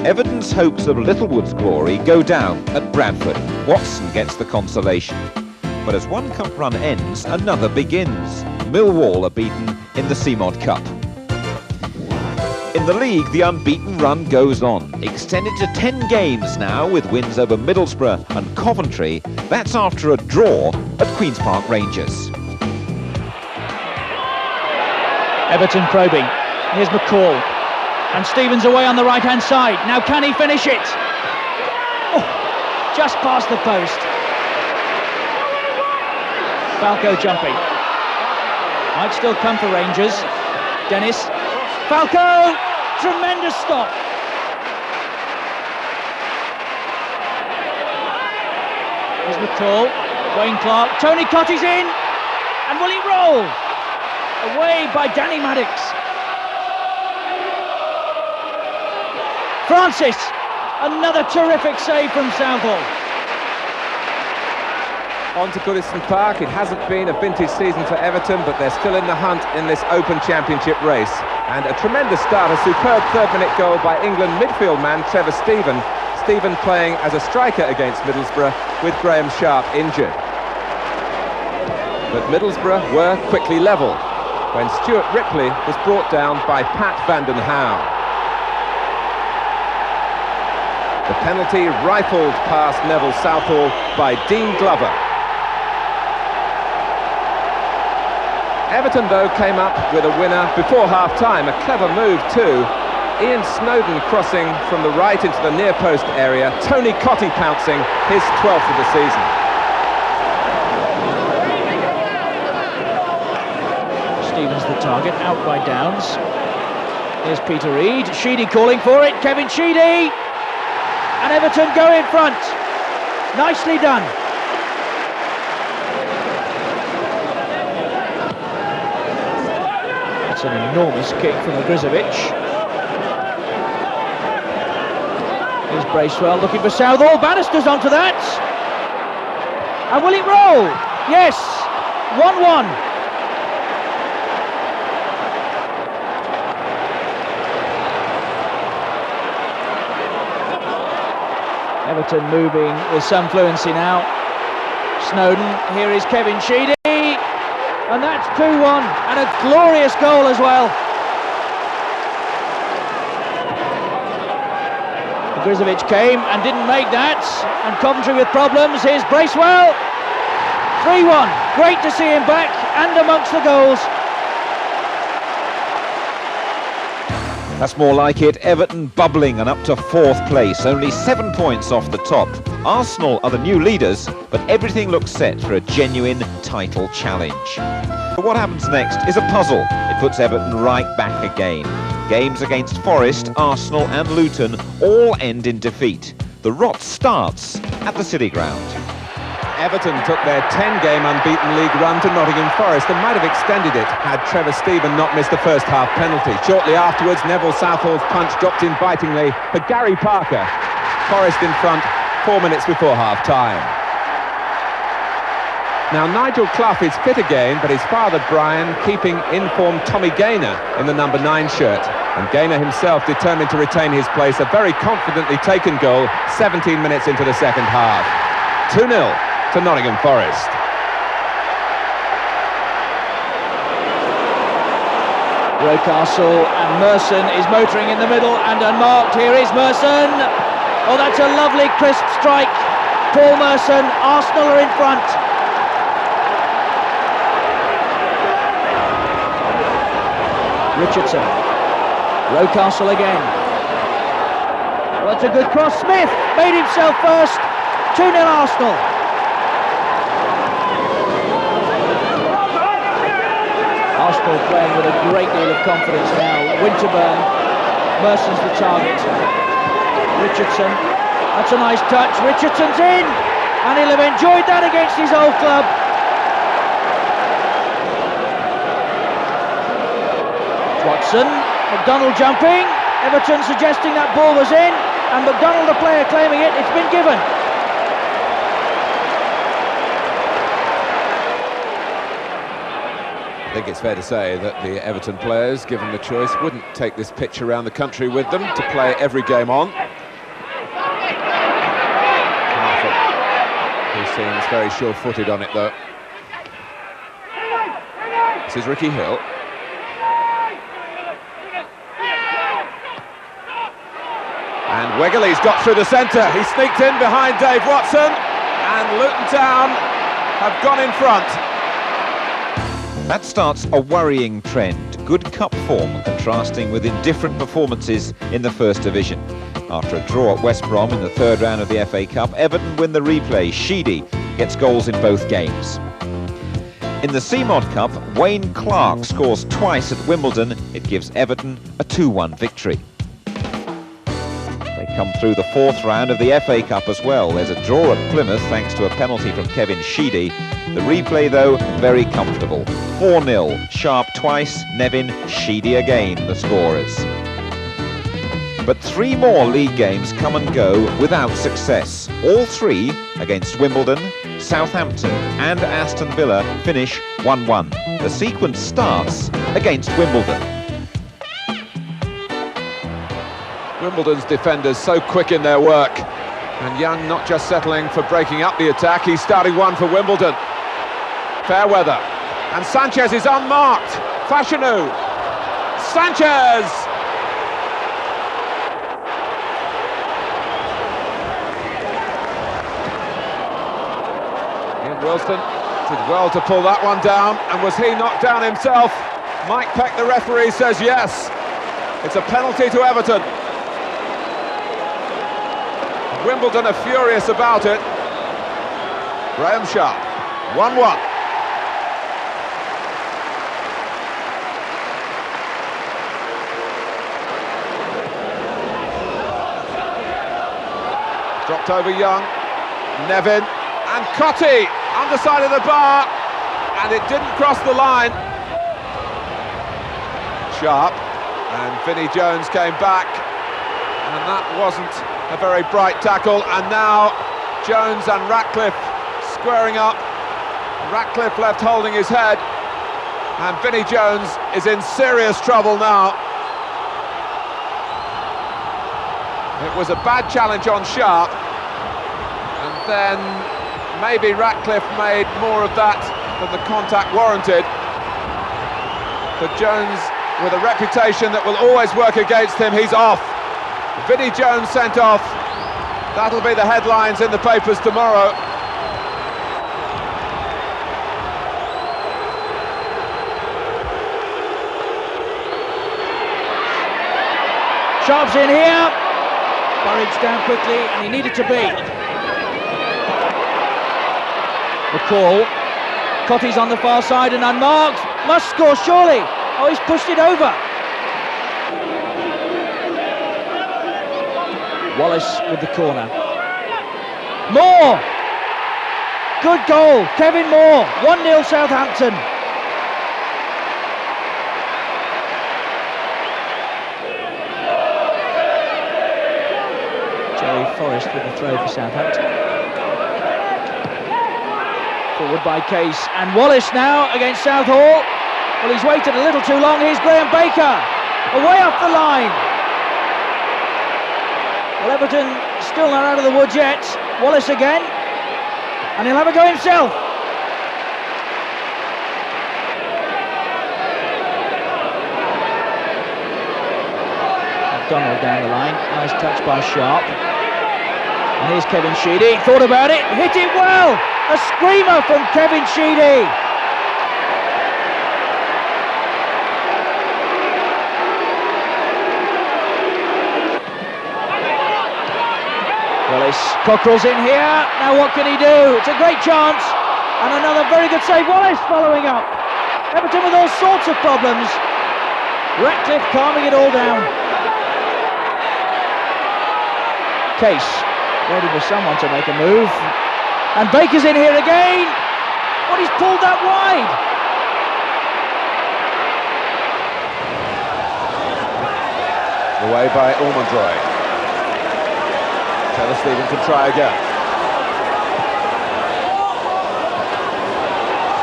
Everton's hopes of Littlewood's glory go down at Bradford. Watson gets the consolation. But as one cup run ends, another begins. Millwall are beaten in the CMOD Cup. In the league, the unbeaten run goes on, extended to 10 games now with wins over Middlesbrough and Coventry. That's after a draw at Queen's Park Rangers. Everton probing. Here's McCall. And Stevens away on the right-hand side. Now can he finish it? Oh, just past the post. Falco jumping. Might still come for Rangers. Dennis. Falco! Tremendous stop. Here's McCall. Wayne Clark. Tony Cottee's in. And will he roll? Away by Danny Maddox. Francis, another terrific save from Southall. On to Goodison Park. It hasn't been a vintage season for Everton, but they're still in the hunt in this Open Championship race. And a tremendous start, a superb third-minute goal by England midfield man Trevor Stephen. Stephen playing as a striker against Middlesbrough, with Graham Sharp injured. But Middlesbrough were quickly level when Stuart Ripley was brought down by Pat Vanden Hauwe. The penalty rifled past Neville Southall by Dean Glover. Everton, though, came up with a winner before half-time. A clever move, too. Ian Snowden crossing from the right into the near-post area. Tony Cottee pouncing, his 12th of the season. Stevens the target, out by Downs. Here's Peter Reid. Sheedy calling for it. Kevin Sheedy. And Everton go in front. Nicely done. It's an enormous kick from Ogrizovic. Here's Bracewell looking for Southall. Bannister's onto that. And will it roll? Yes. 1-1. Everton moving with some fluency now. Snowden, here is Kevin Sheedy, and that's 2-1, and a glorious goal as well. Ogrizovic came and didn't make that, and Coventry with problems. Here's Bracewell, 3-1. Great to see him back and amongst the goals. That's more like it. Everton bubbling and up to 4th place, only 7 points off the top. Arsenal are the new leaders, but everything looks set for a genuine title challenge. But what happens next is a puzzle. It puts Everton right back again. Games against Forest, Arsenal and Luton all end in defeat. The rot starts at the City Ground. Everton took their 10-game unbeaten league run to Nottingham Forest and might have extended it had Trevor Steven not missed the first half penalty. Shortly afterwards, Neville Southall's punch dropped invitingly for Gary Parker. Forest in front 4 minutes before half-time. Now Nigel Clough is fit again, but his father Brian keeping in-form Tommy Gaynor in the number 9 shirt. And Gaynor himself determined to retain his place, a very confidently taken goal 17 minutes into the second half. 2-0 to Nottingham Forest. Rocastle and Merson is motoring in the middle and unmarked. Here is Merson. Oh, that's a lovely crisp strike. Paul Merson, Arsenal are in front. Richardson. Rocastle again. Well, that's a good cross. Smith made himself first. 2-0 Arsenal. Arsenal playing with a great deal of confidence now. Winterburn, Merson's the target. Richardson, that's a nice touch. Richardson's in, and he'll have enjoyed that against his old club. Watson, McDonald jumping. Everton suggesting that ball was in, and McDonald, the player, claiming it. It's been given. I think it's fair to say that the Everton players, given the choice, wouldn't take this pitch around the country with them to play every game on. He seems very sure-footed on it, though. This is Ricky Hill. And Wegerle's got through the centre. He sneaked in behind Dave Watson, and Luton Town have gone in front. That starts a worrying trend. Good cup form contrasting with indifferent performances in the First Division. After a draw at West Brom in the 3rd round of the FA Cup, Everton win the replay. Sheedy gets goals in both games. In the CMOD Cup, Wayne Clark scores twice at Wimbledon. It gives Everton a 2-1 victory. They come through the 4th round of the FA Cup as well. There's a draw at Plymouth thanks to a penalty from Kevin Sheedy. The replay, though, very comfortable. 4-0, Sharp twice, Nevin, Sheedy again, the scorers. But 3 more league games come and go without success. All 3 against Wimbledon, Southampton and Aston Villa finish 1-1. The sequence starts against Wimbledon. Wimbledon's defenders so quick in their work. And Young not just settling for breaking up the attack, he's starting one for Wimbledon. Fairweather, and Sanchez is unmarked. Fashanu, Sanchez! Ian Wilson did well to pull that one down, and was he knocked down himself? Mike Peck, the referee, says yes. It's a penalty to Everton. Wimbledon are furious about it. Graham Sharp, 1-1. Dropped over Young, Nevin, and Cotty, underside of the bar, and it didn't cross the line. Sharp, and Vinnie Jones came back, and that wasn't a very bright tackle, and now Jones and Ratcliffe squaring up. Ratcliffe left holding his head, and Vinnie Jones is in serious trouble now. It was a bad challenge on Sharp, and then maybe Ratcliffe made more of that than the contact warranted. But Jones, with a reputation that will always work against him, he's off. Vinnie Jones sent off. That'll be the headlines in the papers tomorrow. Sharp's in here. Burridge down quickly, and he needed to be. McCall. Cotty's on the far side and unmarked. Must score, surely. Oh, he's pushed it over. Wallace with the corner. Moore! Good goal, Kevin Moore. 1-0 Southampton. Jerry Forrest with the throw for Southampton. Forward by Case, and Wallace now against Southall. Well, he's waited a little too long. Here's Graham Baker, away off the line. Well, Everton still not out of the woods yet. Wallace again, and he'll have a go himself. McDonald down the line, nice touch by Sharp. And here's Kevin Sheedy, thought about it, hit it well! A screamer from Kevin Sheedy! Wallace, Cockrell's in here, now what can he do? It's a great chance, and another very good save. Wallace following up. Everton with all sorts of problems. Ratcliffe calming it all down. Case, waiting for someone to make a move. And Baker's in here again. But he's pulled that wide. Away by Ormondroyd. Taylor Stephen can try again.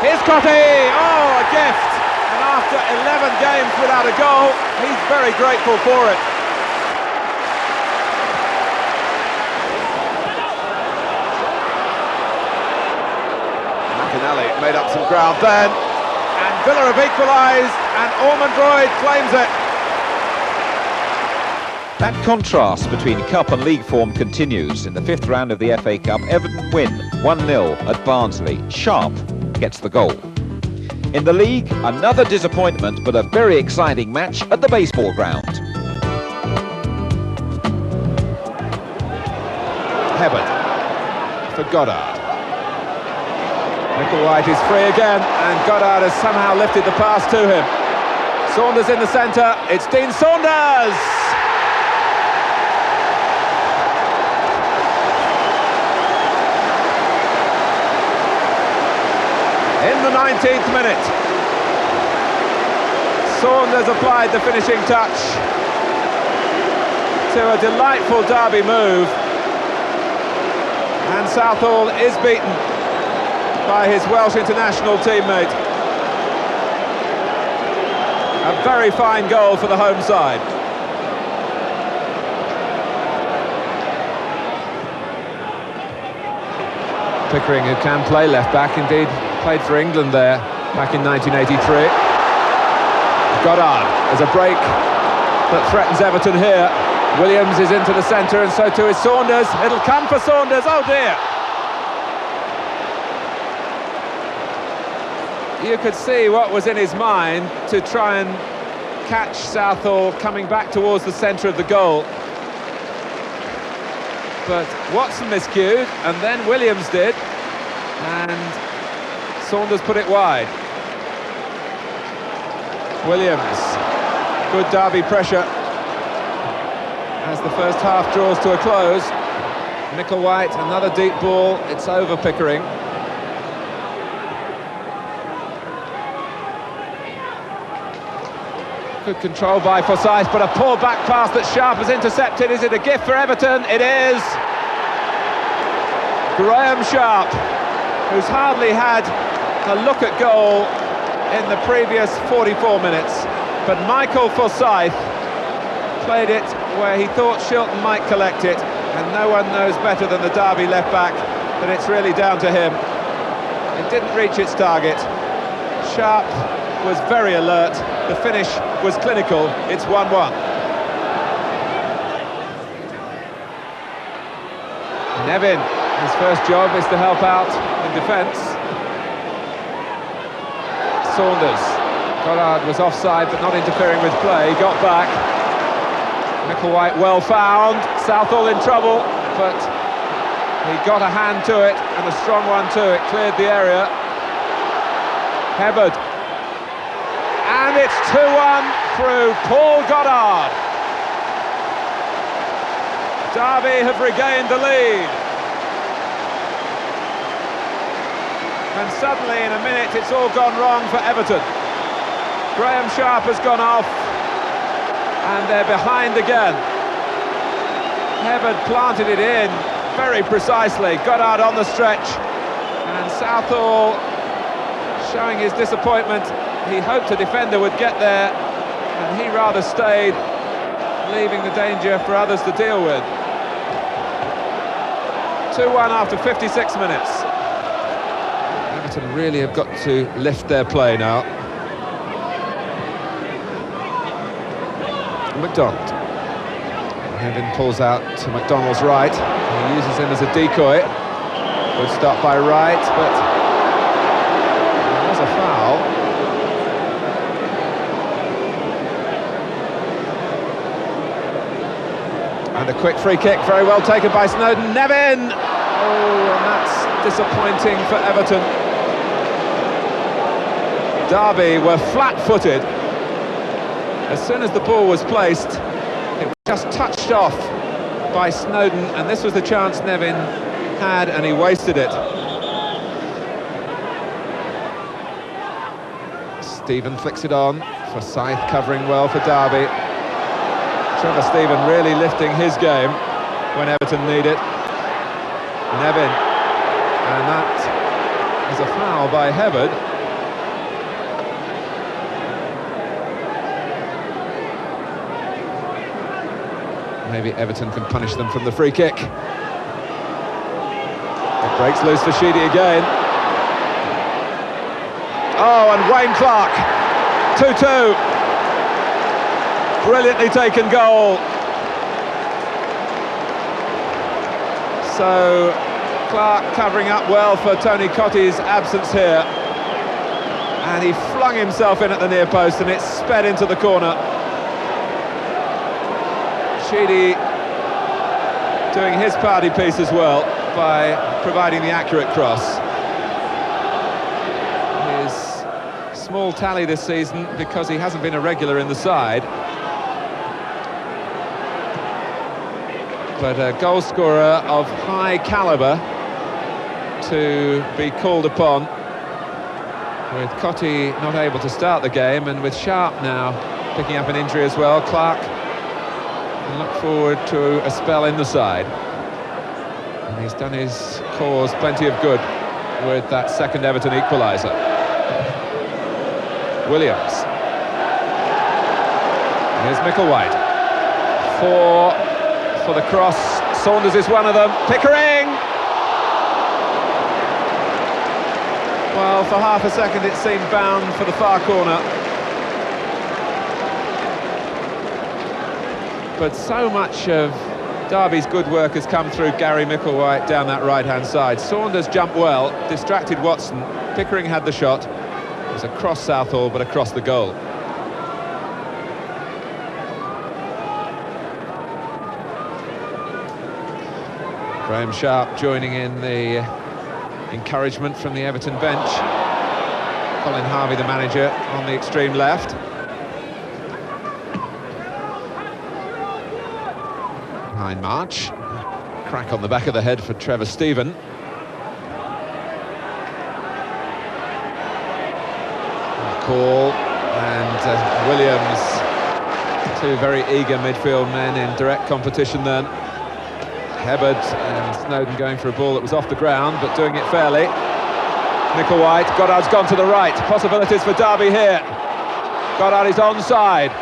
Here's Cotty! Oh, a gift! And after 11 games without a goal, he's very grateful for it. McInally made up some ground then, and Villa have equalised, and Ormondroyd claims it. That contrast between Cup and League form continues. In the fifth round of the FA Cup, Everton win 1-0 at Barnsley. Sharp gets the goal. In the league, another disappointment, but a very exciting match at the baseball ground. Hebbert for Goddard. Micklewhite is free again, and Goddard has somehow lifted the pass to him. Saunders in the centre, it's Dean Saunders! In the 19th minute, Saunders applied the finishing touch to a delightful derby move, and Southall is beaten by his Welsh international teammate. A very fine goal for the home side. Pickering, who can play left back, indeed played for England there back in 1983. Goddard as a break that threatens Everton here. Williams is into the centre, and so too is Saunders. It'll come for Saunders, oh dear! You could see what was in his mind to try and catch Southall coming back towards the centre of the goal. But Watson miscued, and then Williams did, and Saunders put it wide. Williams, good derby pressure as the first half draws to a close. Micklewhite, another deep ball, it's over Pickering. Good control by Forsyth, but a poor back pass that Sharp has intercepted. Is it a gift for Everton? It is! Graham Sharp, who's hardly had a look at goal in the previous 44 minutes, but Michael Forsyth played it where he thought Shilton might collect it, and no one knows better than the Derby left-back that it's really down to him. It didn't reach its target. Sharp was very alert, the finish was clinical, it's 1-1. Nevin, his first job is to help out in defence. Saunders, Goddard was offside but not interfering with play, got back. Micklewhite well found, Southall in trouble, but he got a hand to it, and a strong one too. It cleared the area. Hebbard. And it's 2-1 through Paul Goddard. Derby have regained the lead. And suddenly, in a minute, it's all gone wrong for Everton. Graham Sharp has gone off, and they're behind again. Hebbard planted it in very precisely. Goddard on the stretch, and Southall showing his disappointment. He hoped a defender would get there, and he rather stayed, leaving the danger for others to deal with. 2-1 after 56 minutes. Everton really have got to lift their play now. McDonald. Nevin pulls out to McDonald's right. He uses him as a decoy. Good stop by Wright, but there's a foul. And a quick free kick, very well taken by Snowden. Nevin! Oh, and that's disappointing for Everton. Derby were flat-footed. As soon as the ball was placed, it was just touched off by Snowden, and this was the chance Nevin had, and he wasted it. Stephen flicks it on, Forsyth covering well for Derby. Trevor Stephen really lifting his game when Everton need it. Nevin, and that is a foul by Hebbard. Maybe Everton can punish them from the free kick. It breaks loose for Sheedy again. Oh, and Wayne Clark, 2-2. Brilliantly taken goal. So Clark covering up well for Tony Cotte's absence here. And he flung himself in at the near post, and it sped into the corner. Sheedy doing his party piece as well by providing the accurate cross. His small tally this season because he hasn't been a regular in the side. But a goal scorer of high calibre to be called upon, with Cottee not able to start the game, and with Sharp now picking up an injury as well. Clark can look forward to a spell in the side, and he's done his cause plenty of good with that second Everton equaliser. Williams. Here's Micklewhite. For the cross. Saunders is one of them. Pickering! Well, for half a second it seemed bound for the far corner. But so much of Derby's good work has come through Gary Micklewhite down that right-hand side. Saunders jumped well, distracted Watson. Pickering had the shot. It was across Southall, but across the goal. Graham Sharp joining in the encouragement from the Everton bench. Colin Harvey, the manager, on the extreme left. Behind March. Crack on the back of the head for Trevor Stephen. Call and Williams. Two very eager midfield men in direct competition then. Hebbard and Snowden going for a ball that was off the ground, but doing it fairly. Micklewhite, Goddard's gone to the right. Possibilities for Derby here. Goddard is onside.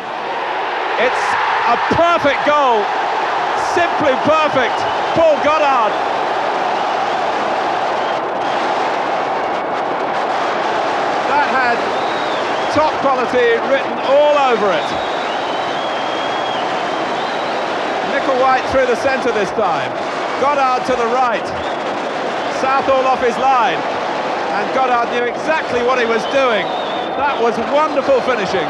It's a perfect goal. Simply perfect. Paul Goddard. That had top quality written all over it. Micklewhite through the centre this time. Goddard to the right. Southall off his line. And Goddard knew exactly what he was doing. That was wonderful finishing.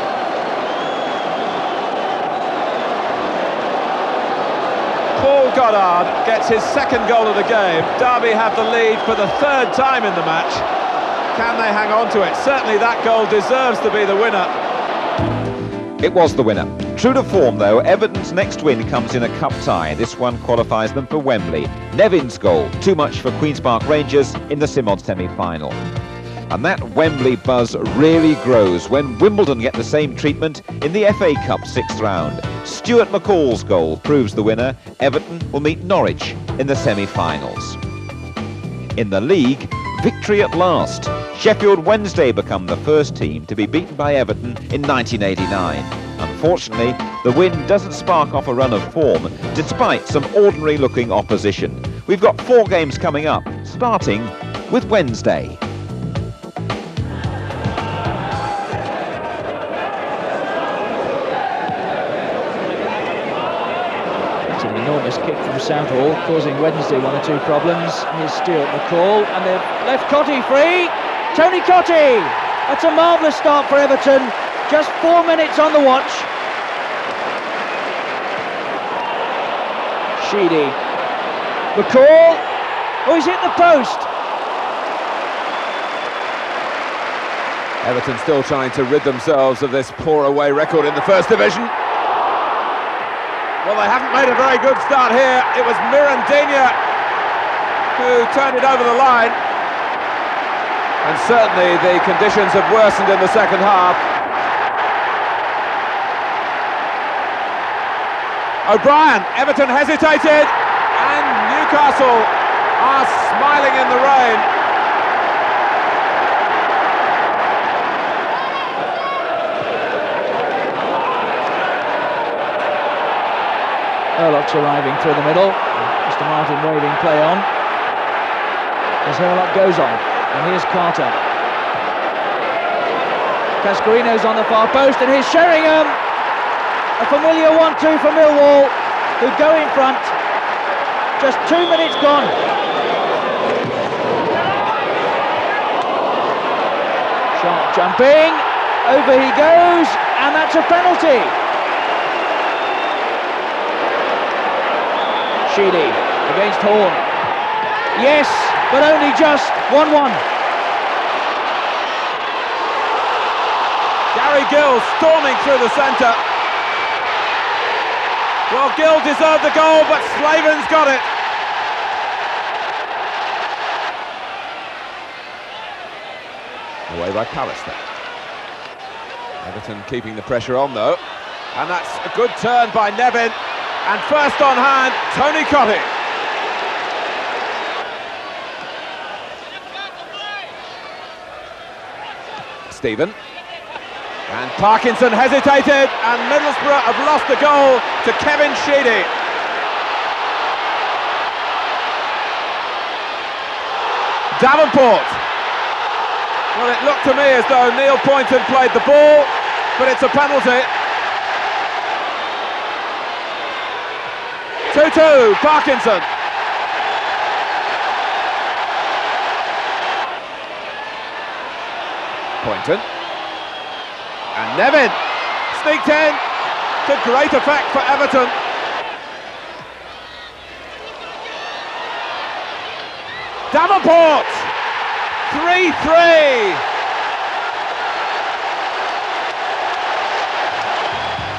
Goddard gets his second goal of the game. Derby have the lead for the third time in the match. Can they hang on to it? Certainly that goal deserves to be the winner. It was the winner. True to form, though, Everton's next win comes in a cup tie. This one qualifies them for Wembley. Nevin's goal, too much for Queen's Park Rangers in the Simod semi-final. And that Wembley buzz really grows when Wimbledon get the same treatment in the FA Cup 6th round. Stuart McCall's goal proves the winner. Everton will meet Norwich in the semi-finals. In the league, victory at last. Sheffield Wednesday become the first team to be beaten by Everton in 1989. Unfortunately, the win doesn't spark off a run of form, despite some ordinary-looking opposition. We've got 4 games coming up, starting with Wednesday. Enormous kick from Southall, causing Wednesday 1 or 2 problems. Here's Stuart McCall, and they've left Cottee free. Tony Cottee! That's a marvellous start for Everton. Just 4 minutes on the watch. Sheedy. McCall. Oh, he's hit the post. Everton still trying to rid themselves of this poor away record in the First Division. Well, they haven't made a very good start here. It was Mirandinha who turned it over the line. And certainly the conditions have worsened in the second half. O'Brien, Everton hesitated, and Newcastle are smiling in the rain. Hurlock's arriving through the middle. Mr. Martin waving play on. As Hurlock goes on. And here's Carter. Cascarino's on the far post, and here's Sheringham. A familiar 1-2 for Millwall, who go in front. Just 2 minutes gone. Sharp jumping. Over he goes, and that's a penalty. Sheedy against Horn. Yes, but only just 1-1. Gary Gill storming through the centre. Well, Gill deserved the goal, but Slaven's got it. Away by Pallister. Everton keeping the pressure on, though. And that's a good turn by Nevin. And first on hand, Tony Cottee. Stephen. And Parkinson hesitated, and Middlesbrough have lost the goal to Kevin Sheedy. Davenport. Well, it looked to me as though Neil Poynton played the ball, but it's a penalty. 2-2, Parkinson. Poynton. And Nevin sneaked in to great effect for Everton. Davenport! 3-3.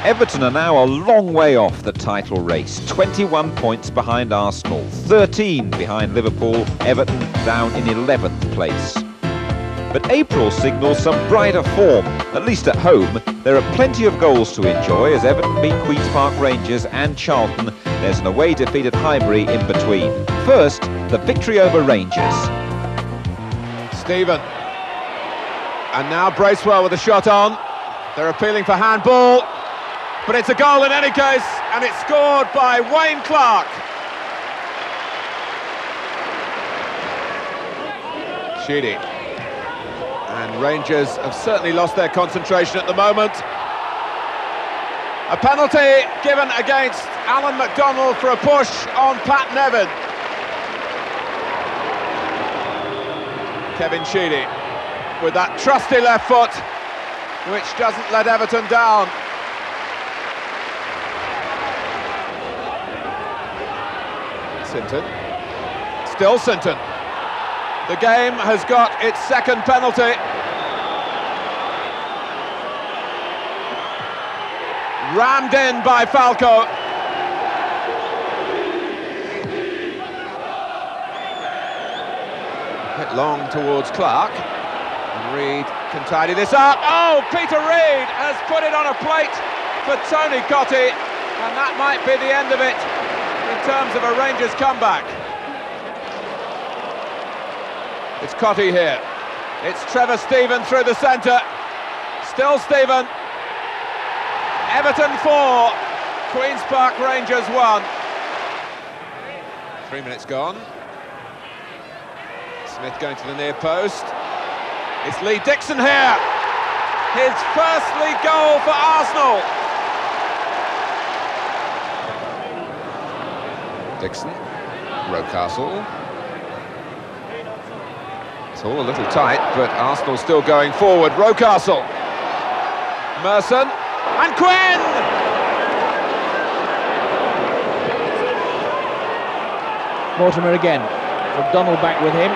Everton are now a long way off the title race, 21 points behind Arsenal, 13 behind Liverpool, Everton down in 11th place. But April signals some brighter form, at least at home. There are plenty of goals to enjoy as Everton beat Queen's Park Rangers and Charlton. There's an away defeat at Highbury in between. First, the victory over Rangers. Stephen. And now Bracewell with a shot on. They're appealing for handball. But it's a goal in any case, and it's scored by Wayne Clark. Sheedy. And Rangers have certainly lost their concentration at the moment. A penalty given against Alan McDonald for a push on Pat Nevin. Kevin Sheedy with that trusty left foot, which doesn't let Everton down. Sinton. Still Sinton. The game has got its second penalty. Rammed in by Falco. Bit long towards Clark. And Reid can tidy this up. Oh, Peter Reid has put it on a plate for Tony Cottee, and that might be the end of it in terms of a Rangers comeback. It's Cottee here. It's Trevor Stephen through the centre. Still Stephen. Everton 4, Queen's Park Rangers 1. 3 minutes gone. Smith going to the near post. It's Lee Dixon here. His first league goal for Arsenal. Dixon, Rocastle. It's all a little tight, but Arsenal still going forward. Rocastle, Merson, and Quinn! Mortimer again. McDonald back with him.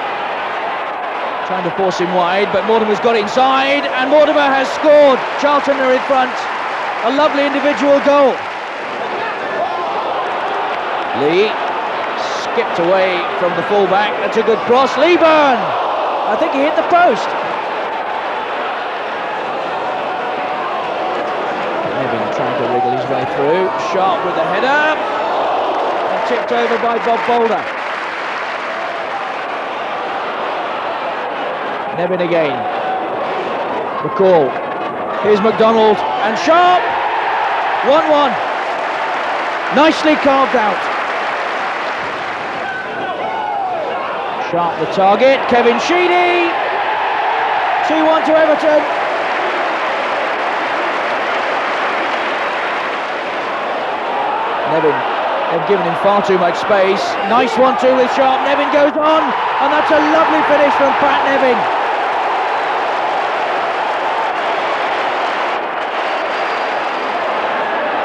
Trying to force him wide, but Mortimer's got it inside, and Mortimer has scored. Charlton are in front. A lovely individual goal. Lee skipped away from the fullback. That's a good cross. Leeburn! I think he hit the post. Nevin trying to wriggle his way through. Sharp with the header. And tipped over by Bob Boulder. Nevin again. McCall. Here's McDonald and Sharp. 1-1. Nicely carved out. Sharp the target. Kevin Sheedy. 2-1 to Everton. Nevin, they've given him far too much space. Nice 1-2 with Sharp. Nevin goes on, and that's a lovely finish from Pat Nevin.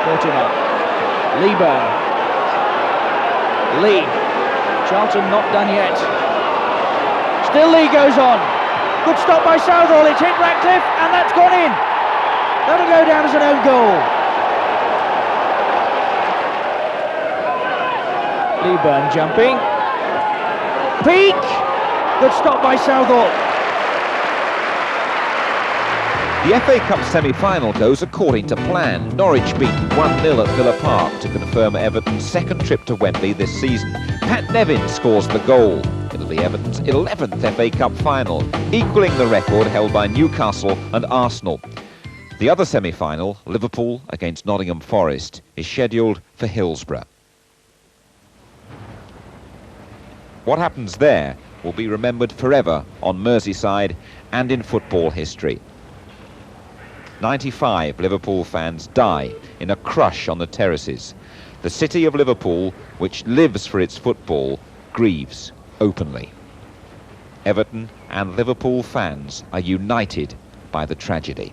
Mortimer, Leeburn, Lee, Charlton not done yet. Still Lee goes on. Good stop by Southall. It's hit Ratcliffe, and that's gone in. That'll go down as an own goal. Leeburn jumping. Peak! Good stop by Southall. The FA Cup semi-final goes according to plan. Norwich beaten 1-0 at Villa Park to confirm Everton's second trip to Wembley this season. Pat Nevin scores the goal. It'll be Everton's 11th FA Cup final, equalling the record held by Newcastle and Arsenal. The other semi-final, Liverpool against Nottingham Forest, is scheduled for Hillsborough. What happens there will be remembered forever on Merseyside and in football history. 95 Liverpool fans die in a crush on the terraces. The city of Liverpool, which lives for its football, grieves openly. Everton and Liverpool fans are united by the tragedy.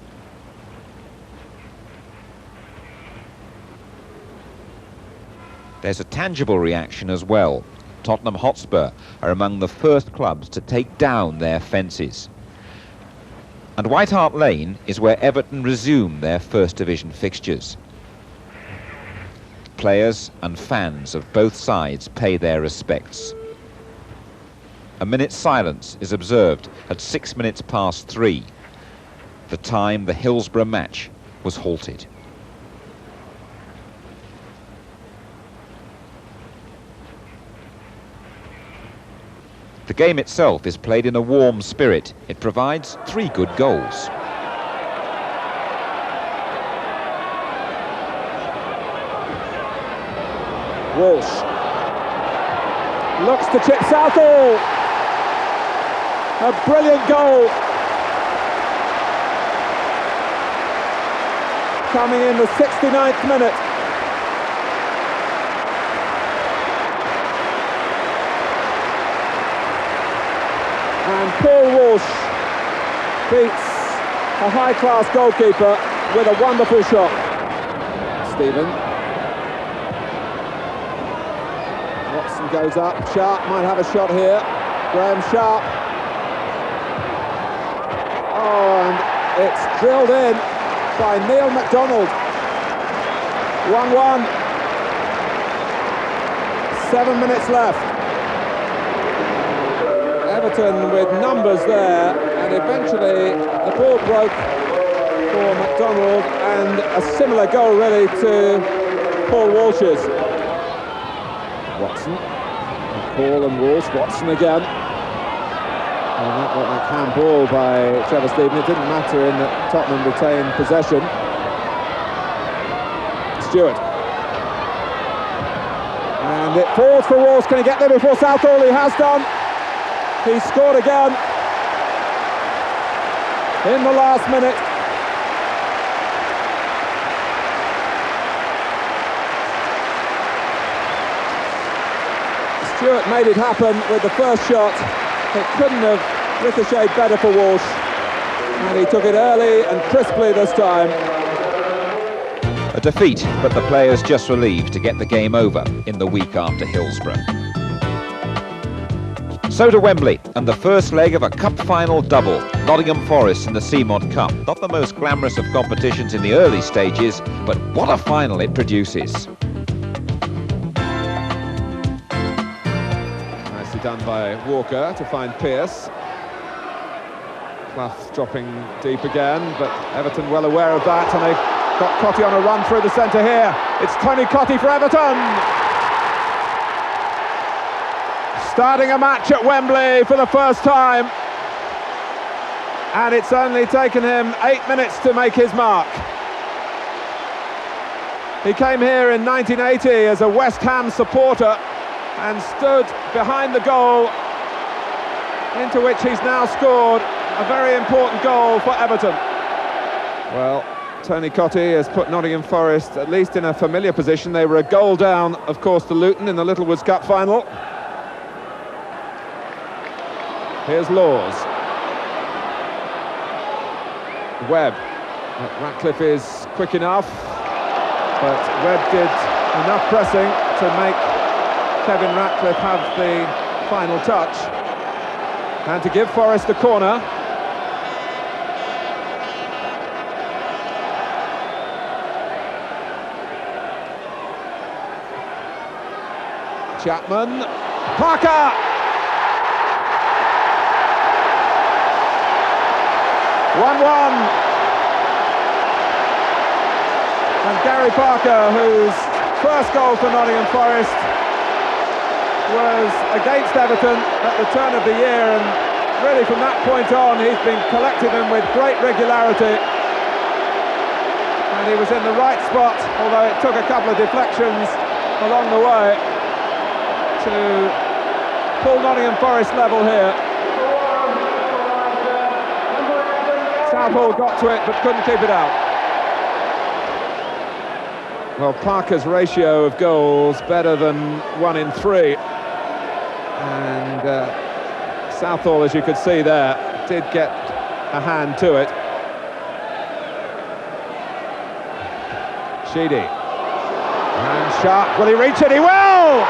There's a tangible reaction as well. Tottenham Hotspur are among the first clubs to take down their fences. And White Hart Lane is where Everton resume their First Division fixtures. Players and fans of both sides pay their respects. A minute's silence is observed at 6 minutes past 3, the time the Hillsborough match was halted. The game itself is played in a warm spirit. It provides 3 good goals. Walsh looks to chip Southall. A brilliant goal. Coming in the 69th minute. And Paul Walsh beats a high-class goalkeeper with a wonderful shot. Stephen. What's Wilson goes up. Sharp might have a shot here. Graham Sharp. Oh, and it's drilled in by Neil MacDonald. 1-1. 7 minutes left. Everton with numbers there, and eventually the ball broke for MacDonald, and a similar goal really to Paul Walsh's. Watson, Paul and Walsh, Watson again. And that got that handball by Trevor Steven. It didn't matter in that Tottenham retained possession. Stewart. And it falls for Walsh. Can he get there before Southall? He has done. He scored again in the last minute. Stewart made it happen with the first shot. It couldn't have ricocheted better for Walsh, and he took it early and crisply this time. A defeat, but the players just relieved to get the game over in the week after Hillsborough. So to Wembley, and the first leg of a cup final double. Nottingham Forest in the CMOD Cup. Not the most glamorous of competitions in the early stages, but what a final it produces. Nicely done by Walker to find Pearce. Clough dropping deep again, but Everton well aware of that, and they've got Cottee on a run through the centre here. It's Tony Cottee for Everton. Starting a match at Wembley for the first time, and it's only taken him 8 minutes to make his mark. He came here in 1980 as a West Ham supporter and stood behind the goal into which he's now scored a very important goal for Everton. Well, Tony Cottee has put Nottingham Forest at least in a familiar position. They were a goal down, of course, to Luton in the Littlewoods Cup final. Here's Laws. Webb. Ratcliffe is quick enough, but Webb did enough pressing to make Kevin Ratcliffe have the final touch and to give Forest a corner. Chapman, Parker! 1-1. And Gary Parker, whose first goal for Nottingham Forest was against Everton at the turn of the year, and really from that point on he's been collecting them with great regularity, and he was in the right spot, although it took a couple of deflections along the way to pull Nottingham Forest level here. Southall got to it but couldn't keep it out. Well, Parker's ratio of goals better than 1 in 3, and Southall, as you could see there, did get a hand to it. Sheedy and Sharp, will he reach it? He will!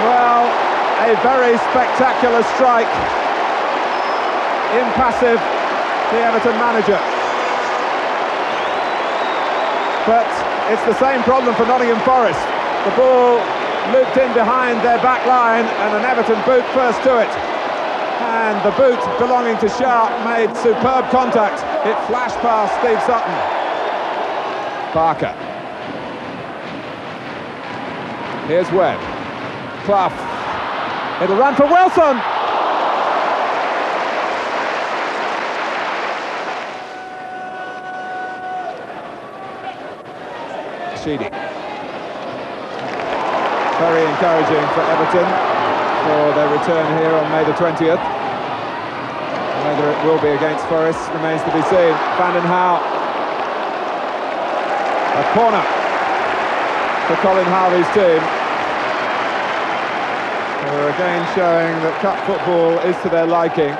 Well, a very spectacular strike. Impassive, the Everton manager. But it's the same problem for Nottingham Forest. The ball looped in behind their back line and an Everton boot first to it. And the boot belonging to Sharp made superb contact. It flashed past Steve Sutton. Parker. Here's Webb. Clough. It'll run for Wilson. Sheedy. Very encouraging for Everton for their return here on May the 20th. Whether it will be against Forest remains to be seen. Vanden Howe. A corner for Colin Harvey's team. They're again showing that cup football is to their liking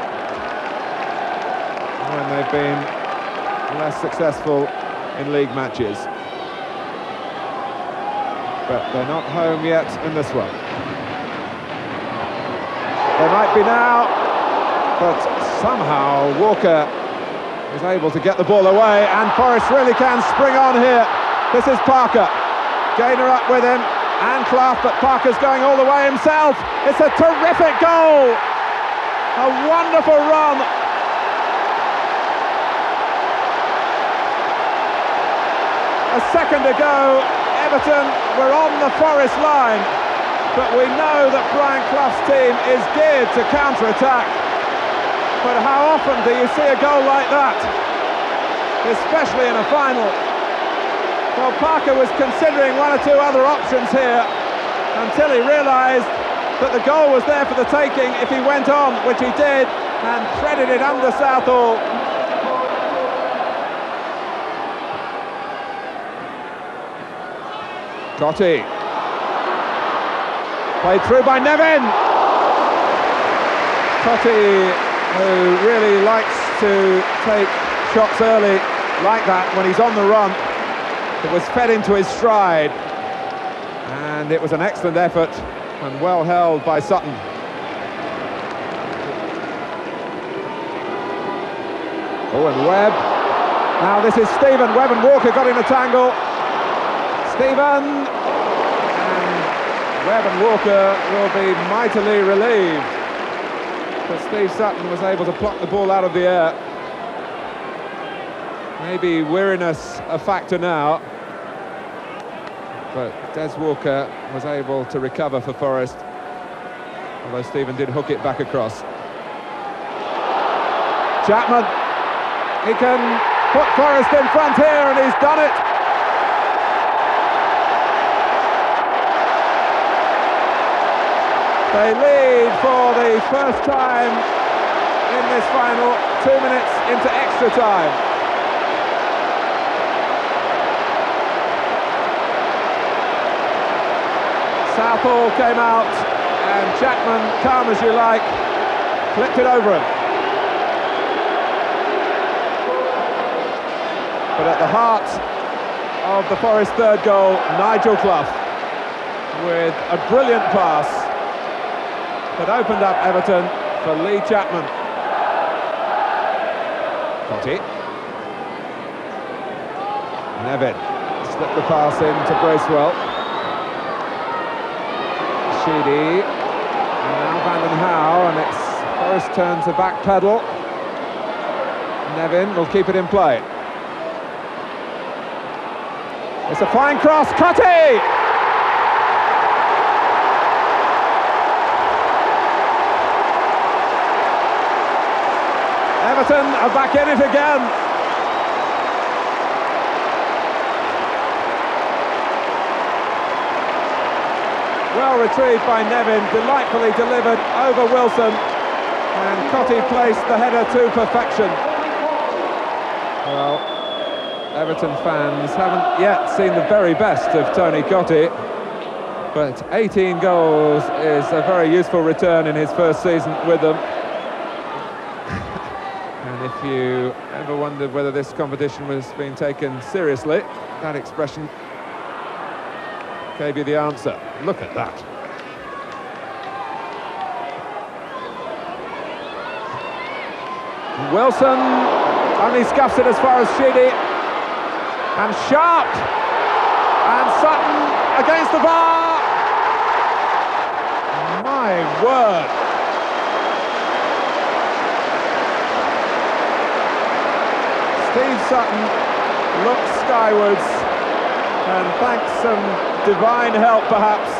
when they've been less successful in league matches. But they're not home yet in this one. They might be now, but somehow Walker is able to get the ball away, and Forest really can spring on here. This is Parker. Gaynor up with him, and Clough, but Parker's going all the way himself. It's a terrific goal! A wonderful run. A second ago, Everton were on the Forest line, but we know that Brian Clough's team is geared to counter-attack. But how often do you see a goal like that, especially in a final? Well, Parker was considering one or two other options here until he realised that the goal was there for the taking if he went on, which he did, and threaded it under Southall. Cottee. Played through by Nevin. Cottee, who really likes to take shots early like that when he's on the run. It was fed into his stride, and it was an excellent effort and well held by Sutton. Oh, and Webb. Now this is Stephen. Webb and Walker got in a tangle. Stephen, and Webb and Walker will be mightily relieved, but Steve Sutton was able to pluck the ball out of the air. Maybe weariness a factor now, but Des Walker was able to recover for Forest, although Stephen did hook it back across. Chapman, he can put Forest in front here, and he's done it. They lead for the first time in this final, 2 minutes into extra time. Southall came out, and Chapman, calm as you like, flicked it over him. But at the heart of the Forest third goal, Nigel Clough, with a brilliant pass that opened up Everton for Lee Chapman. Cottee. Nevin slipped the pass in to Bracewell. Sheedy. And now Vanden Howe, and it's Forest turn to back pedal. Nevin will keep it in play. It's a fine cross, Cottee! Everton are back in it again. Well retrieved by Nevin, delightfully delivered over Wilson, and Cottee placed the header to perfection. Well, Everton fans haven't yet seen the best of Tony Cottee, but 18 goals is a very useful return in his first season with them. And if you ever wondered whether this competition was being taken seriously, that expression gave you the answer. Look at that. Wilson only scuffs it as far as Sheedy. And Sharp. And Sutton against the bar. My word. Steve Sutton looks skywards, and thanks some divine help perhaps,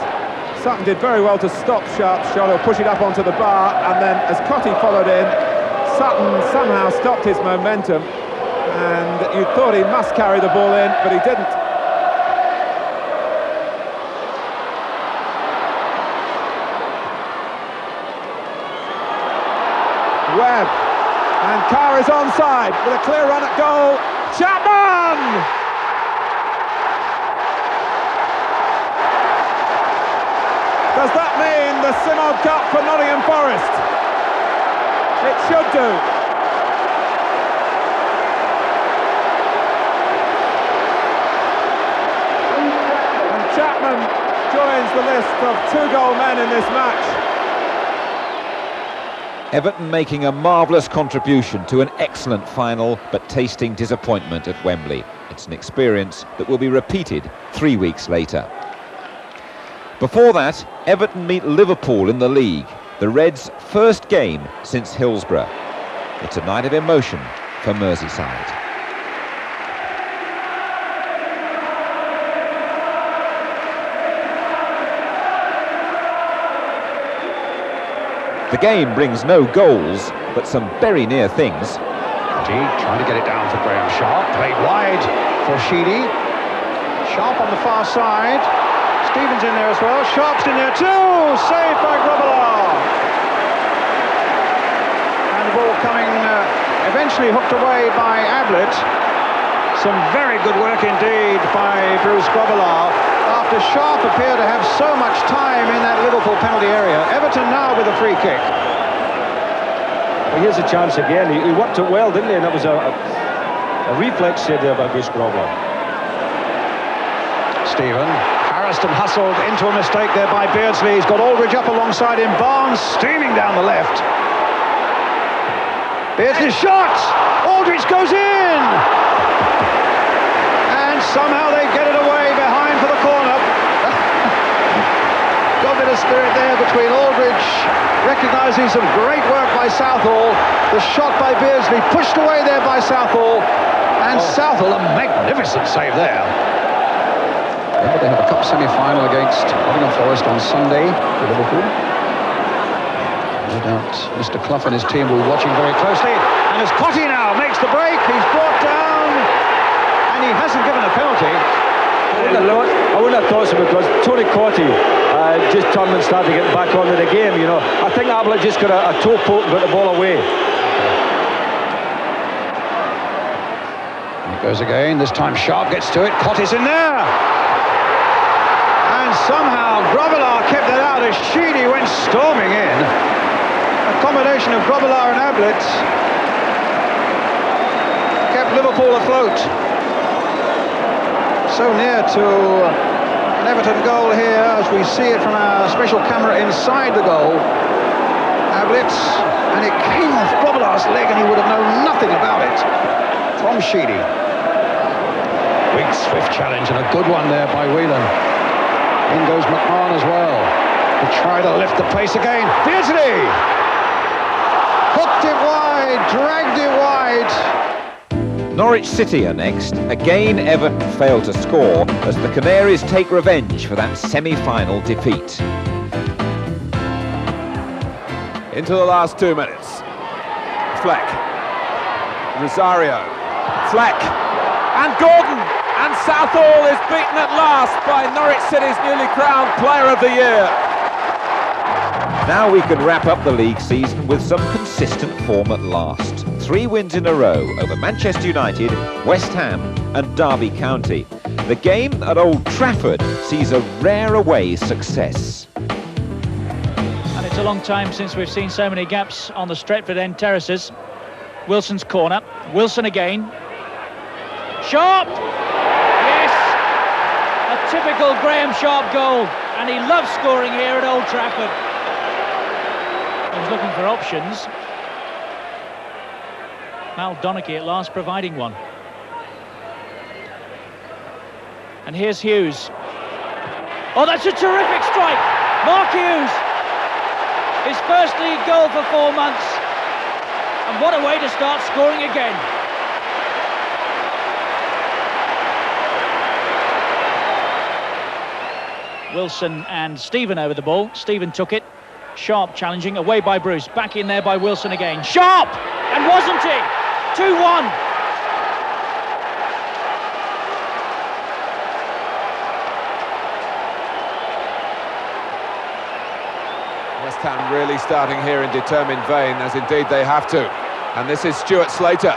Sutton did very well to stop Sharp's shot or push it up onto the bar, and then as Cottee followed in, Sutton somehow stopped his momentum, and you thought he must carry the ball in, but he didn't. Webb, and Carr is onside with a clear run at goal. Chapman! Does that mean the Simod Cup for Nottingham Forest? It should do. joins the list of 2-goal men in this match. Everton making a marvellous contribution to an excellent final, but tasting disappointment at Wembley. It's an experience that will be repeated 3 weeks later. Before that, Everton meet Liverpool in the league, the Reds' first game since Hillsborough. It's a night of emotion for Merseyside. The game brings no goals, but some very near things. Trying to get it down for Graham Sharp, played wide for Sheedy. Sharp on the far side, Stevens in there as well, Sharp's in there too, saved by Grobbelaar. And the ball coming eventually hooked away by Ablett. Some very good work indeed by Bruce Grobbelaar after Sharp appeared to have so much time in that Liverpool penalty area. Everton now with a free kick. Well, here's a chance again. He worked it well, didn't he? And that was a reflex there by Bruce Grobbelaar. Stephen, harassed and hustled into a mistake there by Beardsley. He's got Aldridge up alongside him. Barnes steaming down the left. Beardsley's shot! Aldridge goes in! And somehow they get it away behind for the corner. Got a bit of spirit there between Aldridge, recognising some great work by Southall. The shot by Beardsley pushed away there by Southall. And Southall, a magnificent save there. Yeah, they have a cup semi-final against Nottingham Forest on Sunday for Liverpool. No doubt Mr. Clough and his team will be watching very closely. And as Cottee now makes the break, he's brought down, and he hasn't given a penalty. I wouldn't have thought so, because Tony Cottee just turned and started getting back onto the game, you know. I think Ablett just got a toe poke and got the ball away. And it goes again, this time Sharp gets to it, Cottee's in there! And somehow Grobbelaar kept that out as Sheedy went storming in. A combination of Grobbelaar and Ablett kept Liverpool afloat. So near to an Everton goal here as we see it from our special camera inside the goal. Ablett, and it came off Grobbelaar's leg and he would have known nothing about it. From Sheedy. Big swift challenge and a good one there by Whelan. In goes McMahon as well to try to lift the pace again. Beardsley! Hooked it wide, dragged it wide. Norwich City are next. Again, Everton fail to score as the Canaries take revenge for that semi-final defeat. Into the last 2 minutes. Fleck. Rosario. Fleck. And Gordon. And Southall is beaten at last by Norwich City's newly crowned Player of the Year. Now we can wrap up the league season with some consistent form at last. 3 wins in a row over Manchester United, West Ham and Derby County. The game at Old Trafford sees a rare away success. And it's a long time since we've seen so many gaps on the Stretford end terraces. Wilson's corner. Wilson again. Sharp! Yes! A typical Graham Sharp goal. And he loves scoring here at Old Trafford. He was looking for options. Mal Donachie at last providing one. And here's Hughes. Oh, that's a terrific strike! Mark Hughes! His first league goal for 4 months. And what a way to start scoring again. Wilson and Stephen over the ball. Stephen took it. Sharp challenging, away by Bruce. Back in there by Wilson again. Sharp! And wasn't he? 2-1. West Ham really starting here in determined vein, as indeed they have to. And this is Stuart Slater,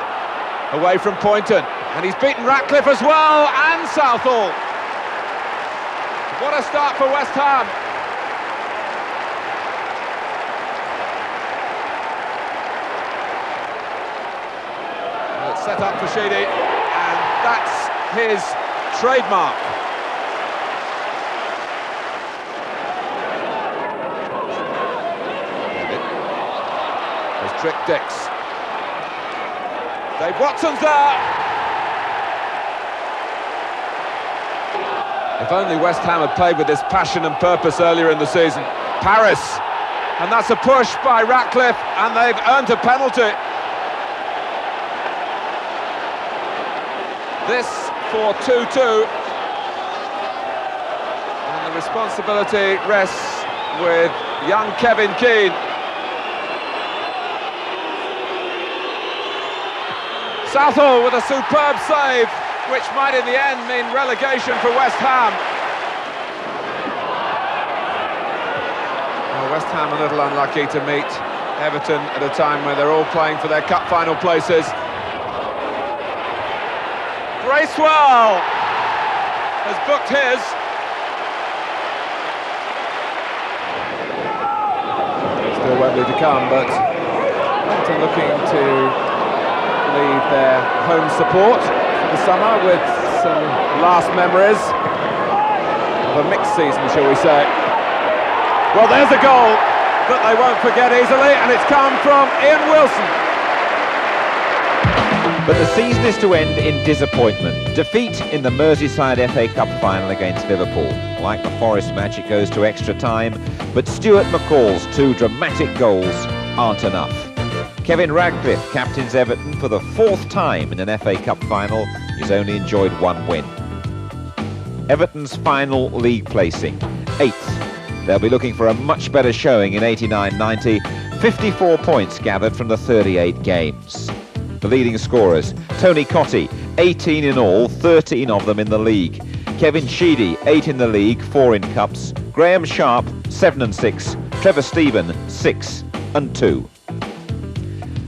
away from Poynton. And he's beaten Ratcliffe as well, and Southall. What a start for West Ham. Set up for Sheedy, and that's his trademark. Trick Dix. Dave Watson's there. If only West Ham had played with this passion and purpose earlier in the season. Paris, and that's a push by Ratcliffe, and they've earned a penalty. This for 2-2. And the responsibility rests with young Kevin Keane. Southall with a superb save, which might in the end mean relegation for West Ham. Well, West Ham a little unlucky to meet Everton at a time where they're all playing for their cup final places. Bracewell has booked his. Still Wembley to come, but Everton looking to leave their home support for the summer with some last memories of a mixed season, shall we say. Well, there's a goal that they won't forget easily, and it's come from Ian Wilson. But the season is to end in disappointment. Defeat in the Merseyside FA Cup final against Liverpool. Like the Forest match, it goes to extra time, but Stuart McCall's 2 dramatic goals aren't enough. Kevin Radcliffe captains Everton for the 4th time in an FA Cup final. He's only enjoyed 1 win. Everton's final league placing, 8th. They'll be looking for a much better showing in 89-90. 54 points gathered from the 38 games. The leading scorers, Tony Cottee, 18 in all, 13 of them in the league. Kevin Sheedy, 8 in the league, 4 in cups. Graham Sharp, 7 and 6. Trevor Stephen, 6 and 2.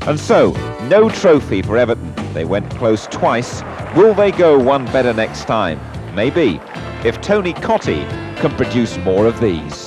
And so, no trophy for Everton. They went close twice. Will they go one better next time? Maybe, if Tony Cottee can produce more of these.